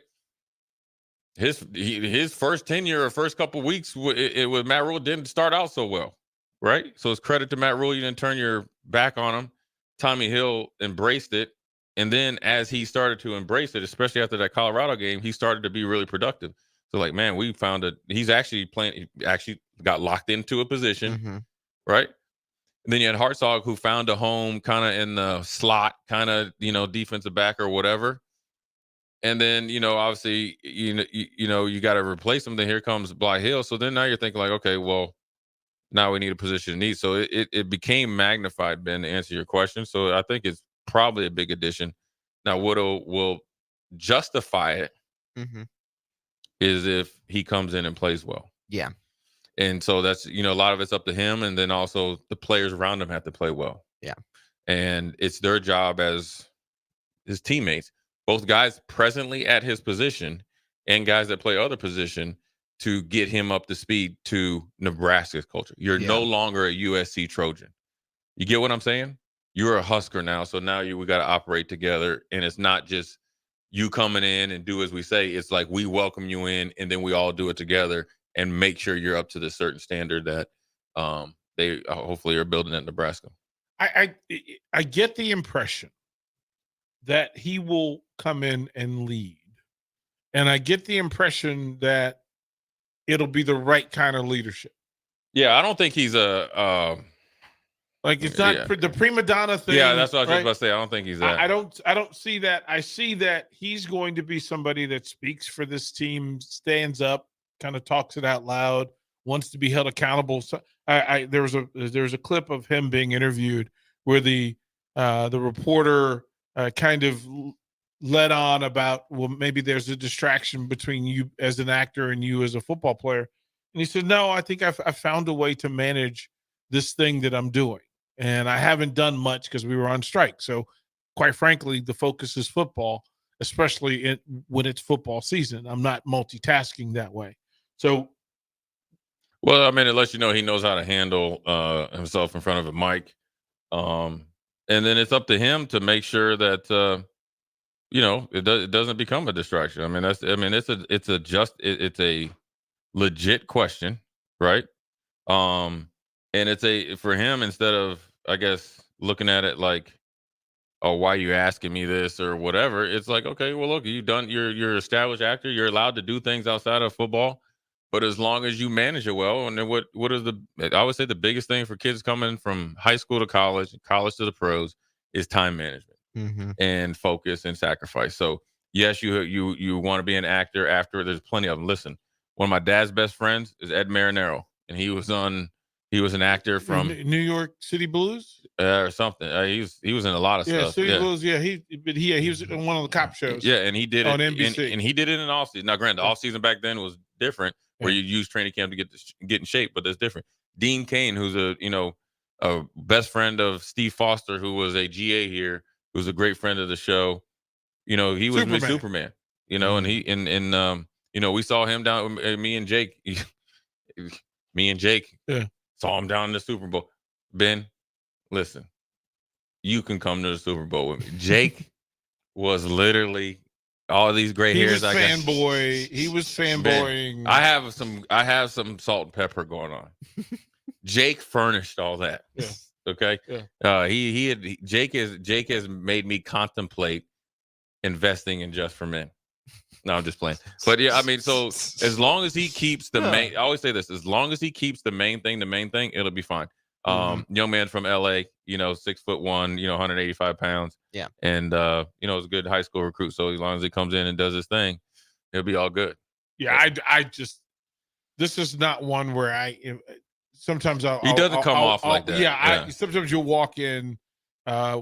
His first tenure or first couple of weeks with Matt Rule didn't start out so well, right? So it's credit to Matt Rule. You didn't turn your back on him. Tommy Hill embraced it. And then as he started to embrace it, especially after that Colorado game, he started to be really productive. So like, man, we found he's actually playing, he actually got locked into a position, right? And then you had Hartzog, who found a home kind of in the slot, kind of, defensive back or whatever. And then, obviously, you got to replace him. Then here comes Bly Hill. So then now you're thinking like, okay, well, now we need a position of need. So it became magnified, Ben, to answer your question. So I think it's probably a big addition. Now, what will justify it is if he comes in and plays well. Yeah. And so that's, a lot of it's up to him. And then also the players around him have to play well. Yeah. And it's their job as his teammates, both guys presently at his position and guys that play other position, to get him up to speed to Nebraska's culture. You're no longer a USC Trojan. You get what I'm saying? You're a Husker now, so now we got to operate together, and it's not just you coming in and do as we say. It's like we welcome you in, and then we all do it together and make sure you're up to the certain standard that they hopefully are building at Nebraska. I get the impression that he will come in and lead, and I get the impression that it'll be the right kind of leadership. Yeah, I don't think he's it's not the prima donna thing. Yeah, that's what I was just about to say. I don't think he's that. I don't see that. I see that he's going to be somebody that speaks for this team, stands up, kind of talks it out loud, wants to be held accountable. So there's a clip of him being interviewed where the reporter kind of led on about, well, maybe there's a distraction between you as an actor and you as a football player. And he said, no, I think I've found a way to manage this thing that I'm doing. And I haven't done much because we were on strike. So quite frankly, the focus is football, especially when it's football season. I'm not multitasking that way. So, well, I mean, it lets you know he knows how to handle himself in front of a mic. And then it's up to him to make sure that, it doesn't become a distraction. I mean, it's a legit question, right? And it's for him, instead of, I guess, looking at it like, oh, why are you asking me this or whatever? It's like, okay, well, look, you're an established actor. You're allowed to do things outside of football, but as long as you manage it well. And then what is I would say the biggest thing for kids coming from high school to college to the pros is time management and focus and sacrifice. So yes, you want to be an actor after. There's plenty of them. Listen, one of my dad's best friends is Ed Marinero, and he was an actor from New York City Blues or something. He was in a lot of stuff. City Blues. Yeah, he was in one of the cop shows. Yeah, and he did on it NBC. And he did it in the offseason. Now, granted, the offseason back then was different, where you use training camp to get in shape, but that's different. Dean Cain, who's a best friend of Steve Foster, who was a GA here, who's a great friend of the show. He was Superman. And he and we saw him down. Me and Jake. Saw him down in the Super Bowl. Ben, listen, you can come to the Super Bowl with me. Jake was literally all these gray hairs. He was fanboying. Ben, I have some salt and pepper going on. Jake furnished all that. Yeah. Okay. Yeah. Jake has made me contemplate investing in Just for Men. No, I'm just playing. But yeah, I mean, so as long as he keeps the main, I always say this, as long as he keeps the main thing, it'll be fine. Young man from LA, 6'1", 185 pounds. Yeah. And, is a good high school recruit. So as long as he comes in and does his thing, it'll be all good. Yeah. This is not one where sometimes he doesn't come off like that. Yeah. Sometimes you'll walk in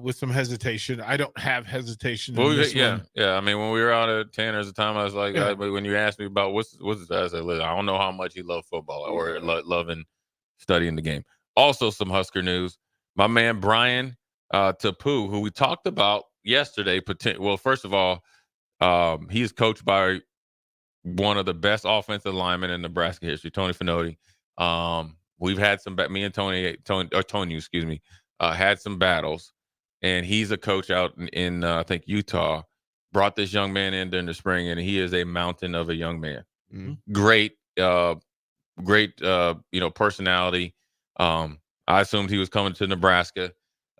with some hesitation. I don't have hesitation. Well, yeah. I mean, when we were out at Tanner's at the time, I was like, when you asked me about what's his, I said, listen, I don't know how much he loved football or loving studying the game. Also, some Husker news. My man Brian Tapu, who we talked about yesterday. Well, first of all, he is coached by one of the best offensive linemen in Nebraska history, Tony Finotti. We've had me and Tony, excuse me, had some battles. And he's a coach out in I think Utah. Brought this young man in during the spring, and he is a mountain of a young man. Mm-hmm. Great, personality. I assumed he was coming to Nebraska.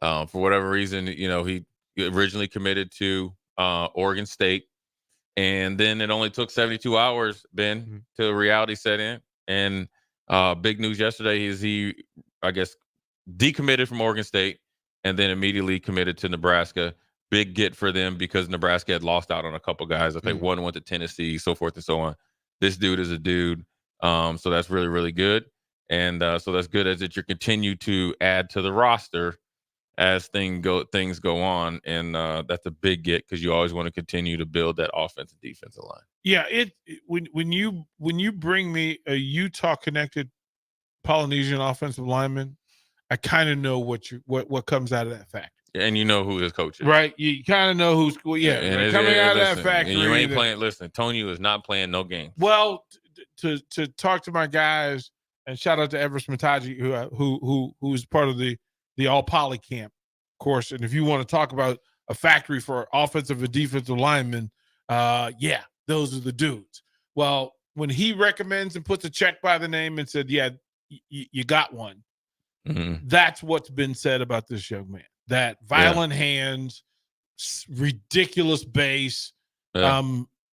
For whatever reason, he originally committed to Oregon State, and then it only took 72 hours, Ben, till reality set in. And big news yesterday is he, I guess, decommitted from Oregon State and then immediately committed to Nebraska. Big get for them because Nebraska had lost out on a couple guys. I think one went to Tennessee, so forth and so on. This dude is a dude. So that's really, really good. And so that's good as you continue to add to the roster as things go on. And that's a big get because you always want to continue to build that offensive defensive line. Yeah, when you bring me a Utah connected Polynesian offensive lineman, I kind of know what comes out of that factory. And you know who his coach is. Right. You kind of know who's coming out of that factory. And you ain't playing. Listen, Tony is not playing no games. Well, to talk to my guys, and shout out to Everest Mataji, who's part of the All Poly camp course. And if you want to talk about a factory for offensive and defensive linemen, those are the dudes. Well, when he recommends and puts a check by the name and said, yeah, you got one, that's what's been said about this young man. That violent hands, ridiculous base,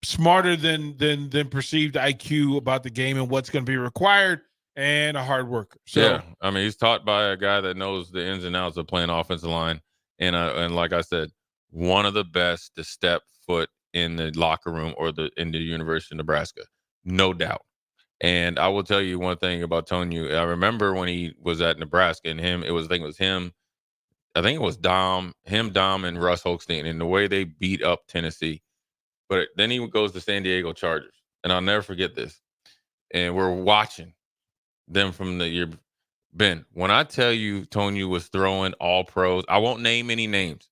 smarter than perceived IQ about the game and what's going to be required, and a hard worker. So I mean, he's taught by a guy that knows the ins and outs of playing offensive line, and like I said, one of the best to step foot in the locker room or in the University of Nebraska, no doubt. And I will tell you one thing about Tony. I remember when he was at Nebraska, and I think it was Dom, and Russ Holstein, and the way they beat up Tennessee. But then he goes to San Diego Chargers, and I'll never forget this. And we're watching them from the year. Ben, when I tell you Tony was throwing all pros, I won't name any names,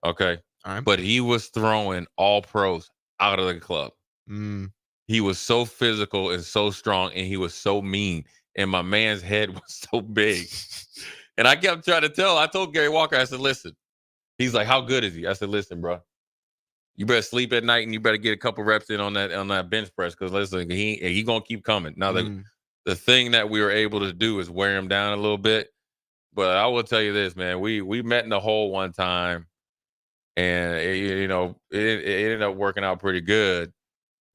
okay? All right. But he was throwing all pros out of the club. He was so physical and so strong, and he was so mean, and my man's head was so big. And I kept trying to I told Gary Walker, I said, listen. He's like, how good is he? I said, listen, bro. You better sleep at night, and you better get a couple reps in on that bench press, because listen, he gonna keep coming. Now the thing that we were able to do is wear him down a little bit. But I will tell you this, man. We met in the hole one time, and it ended up working out pretty good.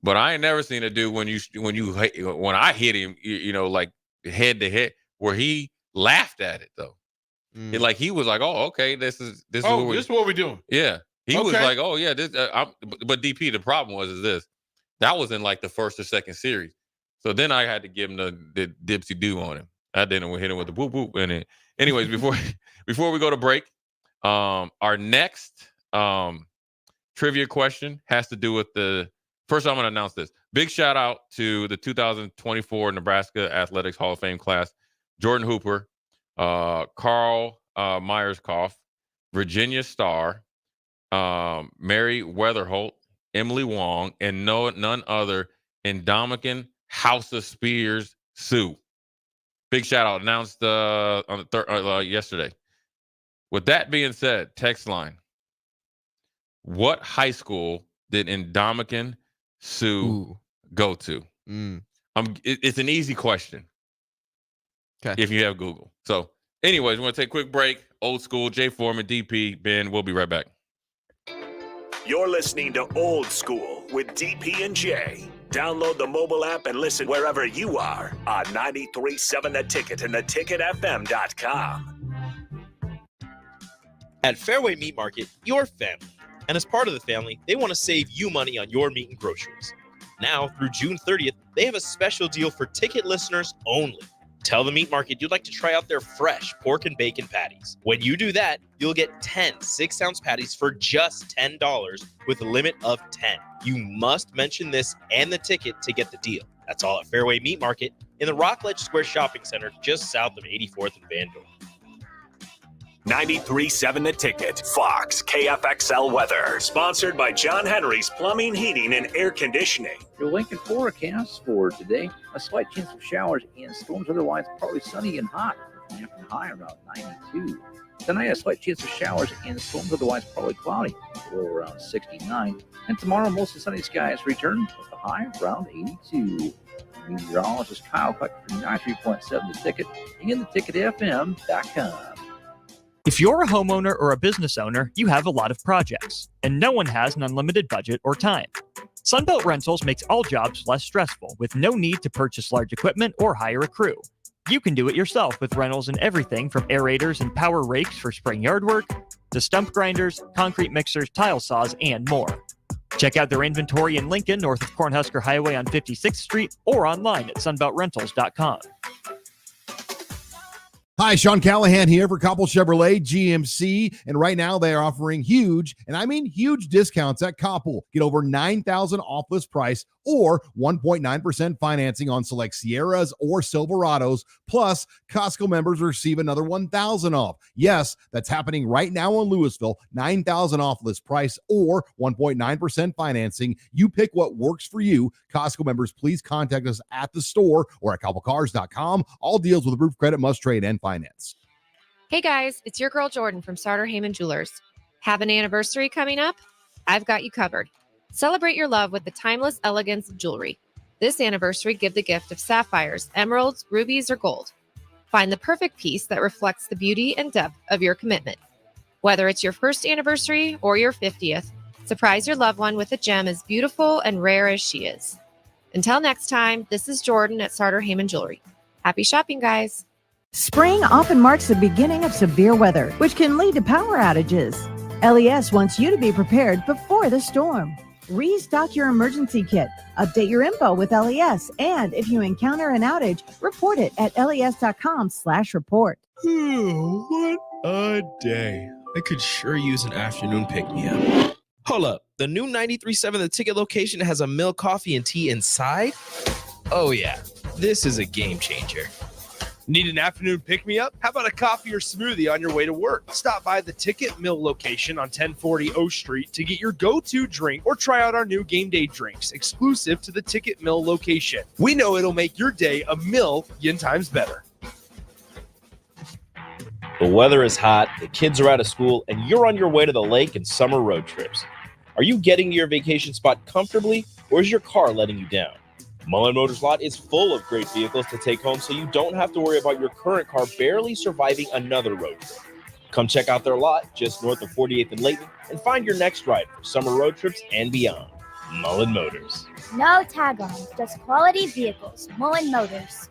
But I ain't never seen a dude when I hit him, like head to head, where he laughed at it though. Like he was like, "Oh, okay, this is what we're doing." Yeah, he was Okay. like, "Oh yeah, this." But DP, the problem was this. That was in like the first or second series. So then I had to give him the dipsy do on him. I didn't hit him with the whoop whoop in it. Anyways, before we go to break, our next trivia question has to do with first, I'm going to announce this. Big shout out to the 2024 Nebraska Athletics Hall of Fame class: Jordan Hooper, Carl Myerscough, Virginia Starr, Mary Weatherholt, Emily Wong, and none other Indomitian House of Spears Sue. Big shout out, announced on the yesterday. With that being said, text line: what high school did Indomitian Sue go to? It's an easy question. Okay. If you have Google. So, anyways, we're going to take a quick break. Old School, Jay Foreman, DP, Ben. We'll be right back. You're listening to Old School with DP and Jay. Download the mobile app and listen wherever you are on 93.7 The Ticket and theticketfm.com. At Fairway Meat Market, your family. And as part of the family, they want to save you money on your meat and groceries. Now, through June 30th, they have a special deal for Ticket listeners only. Tell the Meat Market you'd like to try out their fresh pork and bacon patties. When you do that, you'll get 10 6-ounce patties for just $10 with a limit of 10. You must mention this and the Ticket to get the deal. That's all at Fairway Meat Market in the Rockledge Square Shopping Center just south of 84th and Van Dorn. 93.7 The Ticket. Fox KFXL weather. Sponsored by John Henry's Plumbing, Heating, and Air Conditioning. Your Lincoln forecast for today: a slight chance of showers and storms, otherwise partly sunny and hot. An afternoon high around 92. Tonight, a slight chance of showers and storms, otherwise partly cloudy. Low around 69. And tomorrow, mostly sunny skies return with a high around 82. Meteorologist Kyle Clark from 93.7 The Ticket and theticketfm.com. If you're a homeowner or a business owner, you have a lot of projects, and no one has an unlimited budget or time. Sunbelt Rentals makes all jobs less stressful with no need to purchase large equipment or hire a crew. You can do it yourself with rentals and everything from aerators and power rakes for spring yard work to stump grinders, concrete mixers, tile saws, and more. Check out their inventory in Lincoln, north of Cornhusker Highway on 56th Street, or online at sunbeltrentals.com. Hi, Sean Callahan here for Coppell Chevrolet GMC. And right now they are offering huge, and I mean huge discounts at Coppell. Get over $9,000 off list price or 1.9% financing on select Sierras or Silverados. Plus, Costco members receive another $1,000 off. Yes, that's happening right now in Louisville. $9,000 off list price or 1.9% financing. You pick what works for you. Costco members, please contact us at the store or at CoppellCars.com. All deals with approved credit must trade and finance. Hey guys, it's your girl Jordan from Sartor Heyman Jewelers. Have an anniversary coming up? I've got you covered. Celebrate your love with the timeless elegance of jewelry. This anniversary, give the gift of sapphires, emeralds, rubies, or gold. Find the perfect piece that reflects the beauty and depth of your commitment. Whether it's your first anniversary or your 50th, surprise your loved one with a gem as beautiful and rare as she is. Until next time, this is Jordan at Sartor Heyman Jewelry. Happy shopping, guys. Spring often marks the beginning of severe weather, which can lead to power outages. LES wants you to be prepared before the storm. Restock your emergency kit, update your info with LES, and if you encounter an outage, report it at les.com/report. What a day. I could sure use an afternoon pick-me-up. Hold up. The new 93.7 The Ticket location has a milk, coffee, and tea inside? Oh, yeah. This is a game changer. Need an afternoon pick-me-up? How about a coffee or smoothie on your way to work? Stop by the Ticket Mill location on 1040 O Street to get your go-to drink or try out our new game day drinks, exclusive to the Ticket Mill location. We know it'll make your day a million times better. The weather is hot, the kids are out of school, and you're on your way to the lake and summer road trips. Are you getting to your vacation spot comfortably, or is your car letting you down? Mullen Motors lot is full of great vehicles to take home, so you don't have to worry about your current car barely surviving another road trip. Come check out their lot just north of 48th and Layton and find your next ride for summer road trips and beyond. Mullen Motors. No tag-ons, just quality vehicles. Mullen Motors.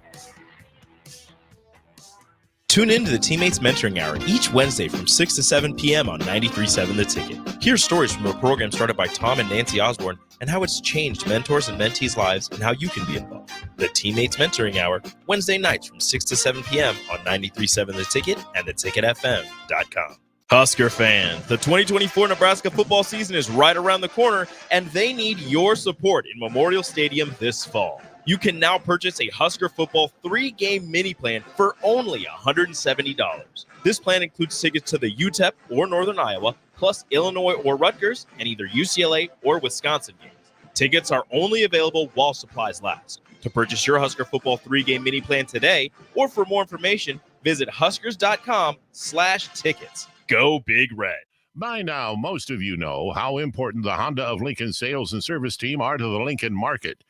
Tune in to the Teammates Mentoring Hour each Wednesday from 6 to 7 p.m. on 93.7 The Ticket. Hear stories from a program started by Tom and Nancy Osborne and how it's changed mentors and mentees' lives and how you can be involved. The Teammates Mentoring Hour, Wednesday nights from 6 to 7 p.m. on 93.7 The Ticket and theticketfm.com. Husker fans, the 2024 Nebraska football season is right around the corner, and they need your support in Memorial Stadium this fall. You can now purchase a Husker football 3-game mini plan for only $170. This plan includes tickets to the UTEP or Northern Iowa, plus Illinois or Rutgers, and either UCLA or Wisconsin games. Tickets are only available while supplies last. To purchase your Husker football 3-game mini plan today, or for more information, visit huskers.com/tickets. Go Big Red. By now, most of you know how important the Honda of Lincoln sales and service team are to the Lincoln market.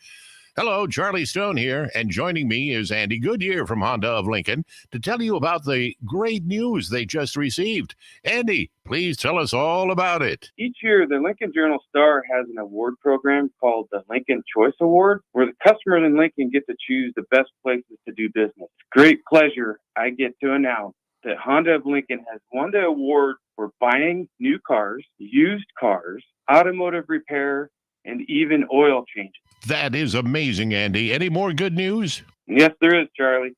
Hello, Charlie Stone here, and joining me is Andy Goodyear from Honda of Lincoln to tell you about the great news they just received. Andy, please tell us all about it. Each year, the Lincoln Journal-Star has an award program called the Lincoln Choice Award, where the customers in Lincoln get to choose the best places to do business. Great pleasure, I get to announce that Honda of Lincoln has won the award for buying new cars, used cars, automotive repair, and even oil changes. That is amazing, Andy. Any more good news? Yes, there is, Charlie.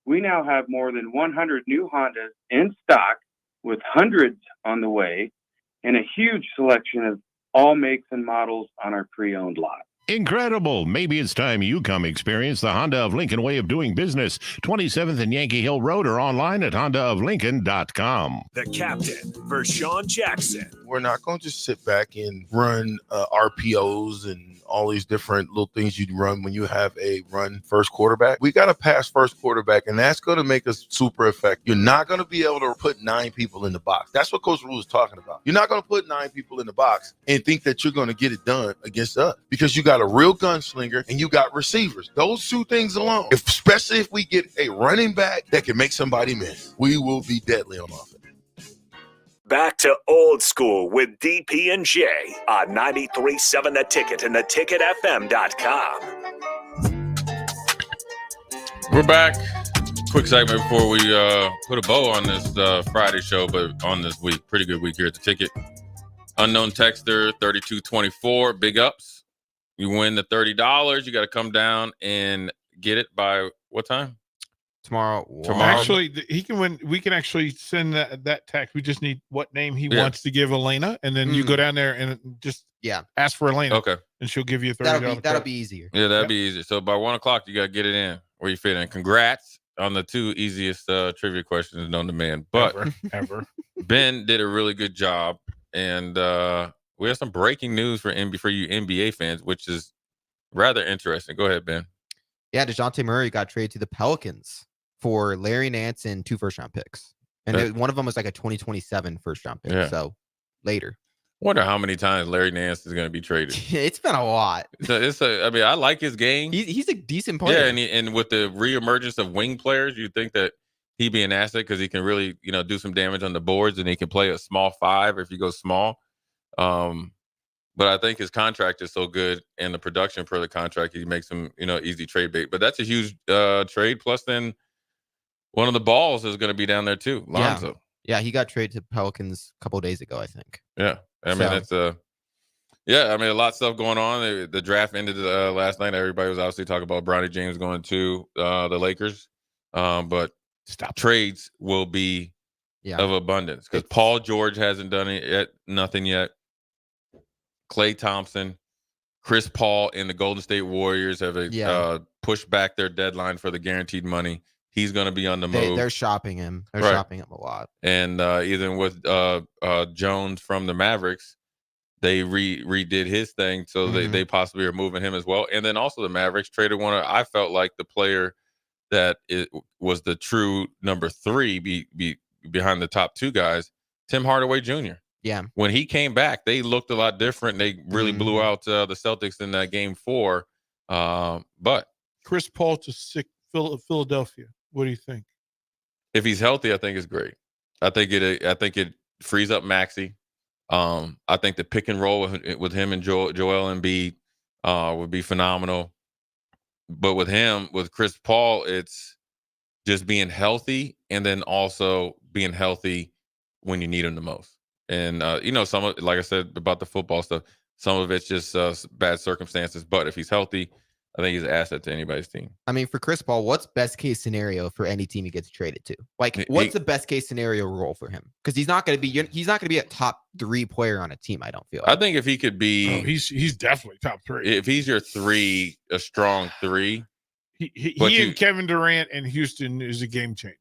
We now have more than 100 new Hondas in stock, with hundreds on the way, and a huge selection of all makes and models on our pre-owned lot. Incredible. Maybe it's time you come experience the Honda of Lincoln way of doing business. 27th and Yankee Hill Road, or online at hondaoflincoln.com. The captain, Vershawn Jackson. We're not going to just sit back and run RPOs and all these different little things you run when you have a run first quarterback. We got to pass first quarterback, and that's going to make us super effective. You're not going to be able to put 9 people in the box. That's what Coach Rule is talking about. You're not going to put 9 people in the box and think that you're going to get it done against us, because you got a real gunslinger and you got receivers. Those 2 things alone, especially if we get a running back that can make somebody miss, we will be deadly on offense. Back to old school with DP and Jay on 93.7 The Ticket and theticketfm.com. We're back. Quick segment before we put a bow on this Friday show, but on this week, pretty good week here at The Ticket. Unknown texter 3224, big ups. You win the $30. You got to come down and get it by what time? Tomorrow. Actually, he can win. We can actually send that text. We just need what name he wants to give Elena, and then you go down there and just ask for Elena. Okay. And she'll give you $30. That'll be easier. Yeah, that'd be easier. So by 1 o'clock, you got to get it in where you fit in. Congrats on the 2 easiest trivia questions known to man. But ever. Ben did a really good job, and we have some breaking news for you NBA fans, which is rather interesting. Go ahead, Ben. Yeah, DeJounte Murray got traded to the Pelicans for Larry Nance and 2 first-round picks. And one of them was like a 2027 first-round pick. Yeah. So later. Wonder how many times Larry Nance is going to be traded. It's been a lot. I mean, I like his game. He's a decent player. Yeah, and with the reemergence of wing players, you think that he'd be an asset because he can really, do some damage on the boards, and he can play a small 5 if you go small. But I think his contract is so good, and the production for the contract, he makes him, easy trade bait. But that's a huge trade. Plus, then one of the balls is going to be down there too, Lonzo. Yeah, he got traded to Pelicans a couple of days ago, I think. Yeah, I mean it's a lot of stuff going on. The draft ended last night. Everybody was obviously talking about Bronny James going to the Lakers, but trades will be of abundance because Paul George hasn't done it yet, nothing yet. Klay Thompson, Chris Paul, and the Golden State Warriors have pushed back their deadline for the guaranteed money. He's going to be on the move. They're shopping him. They're shopping him a lot. And even with Jones from the Mavericks, they redid his thing, so they possibly are moving him as well. And then also the Mavericks traded I felt like the player that was the true number 3 behind the top 2 guys, Tim Hardaway Jr. Yeah. When he came back, they looked a lot different. They really blew out the Celtics in that game 4. But Chris Paul to Philadelphia. What do you think? If he's healthy, I think it's great. I think it frees up Maxey. I think the pick and roll with him and Joel Embiid would be phenomenal. But with Chris Paul, it's just being healthy and then also being healthy when you need him the most. And some of, like I said about the football stuff, some of it's just bad circumstances. But if he's healthy, I think he's an asset to anybody's team. I mean, for Chris Paul, what's best case scenario for any team he gets traded to? Like, what's the best case scenario role for him? Because he's not going to be a top 3 player on a team. I don't feel like. I think if he could be, he's definitely top 3. If he's your 3, a strong 3, he and Kevin Durant and Houston is a game changer.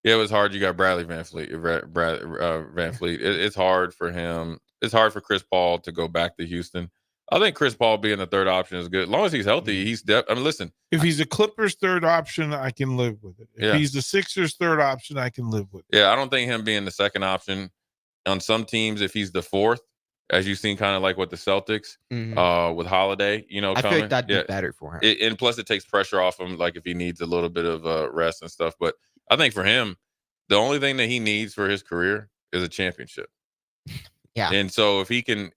Yeah, it was hard. You got Bradley Van Fleet. It's hard for him. It's hard for Chris Paul to go back to Houston. I think Chris Paul being the 3rd option is good. As long as he's healthy, listen. If he's a Clippers 3rd option, I can live with it. If he's the Sixers 3rd option, I can live with it. Yeah, I don't think him being the 2nd option on some teams, if he's the 4th, as you've seen kind of like with the Celtics with Holiday, I feel like that'd be better for him. And plus it takes pressure off him, like if he needs a little bit of rest and stuff. But I think for him, the only thing that he needs for his career is a championship. Yeah. And so if he can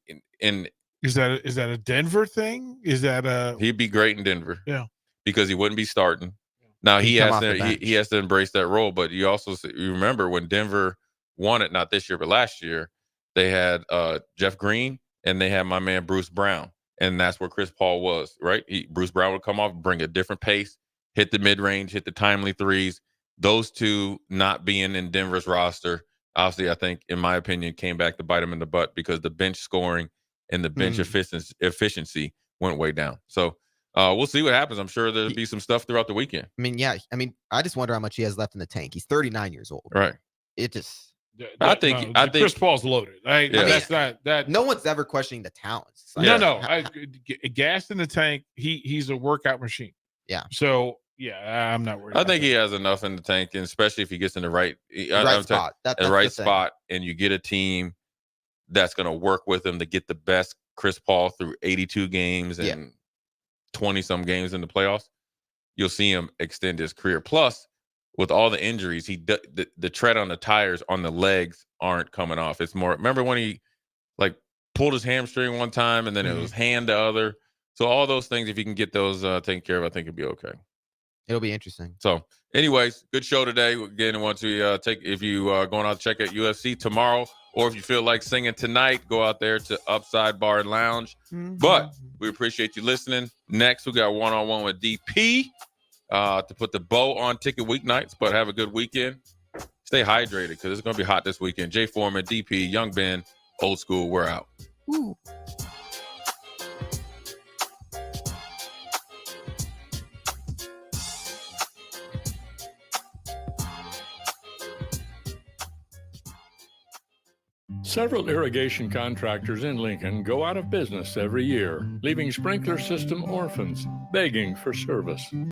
Is that a Denver thing? He'd be great in Denver. Yeah. Because he wouldn't be starting. Now he has to embrace that role, but you remember when Denver won it, not this year but last year, they had Jeff Green and they had my man Bruce Brown, and that's where Chris Paul was, right? Bruce Brown would come off, bring a different pace, hit the mid-range, hit the timely threes. Those two not being in Denver's roster, obviously I think, in my opinion, came back to bite him in the butt because the bench scoring and the bench efficiency went way down. So we'll see what happens. I'm sure there'll be some stuff throughout the weekend. I just wonder how much he has left in the tank. He's 39 years old. Right. It just. I think Chris Paul's loaded. That's not that. No one's ever questioning the talents. Gas in the tank. He's a workout machine. Yeah. So I'm not worried. I think he has enough in the tank, and especially if he gets in the right spot. That's the right spot, and you get a team that's going to work with him to get the best Chris Paul through 82 games and 20-some games in the playoffs. You'll see him extend his career. Plus, with all the injuries, the tread on the tires on the legs aren't coming off. It's more. Remember when he pulled his hamstring one time, and then it was hand to other. So all those things, if you can get those taken care of, I think it'd be okay. It'll be interesting. So, anyways, good show today. Again, I want to if you are going out to check out UFC tomorrow, or if you feel like singing tonight, go out there to Upside Bar and Lounge. But we appreciate you listening. Next, we got one-on-one with DP. to put the bow on ticket weeknights, but have a good weekend. Stay hydrated because it's going to be hot this weekend. Jay Foreman, DP, Young Ben, Old School, we're out. Ooh. Several irrigation contractors in Lincoln go out of business every year, leaving sprinkler system orphans begging for service.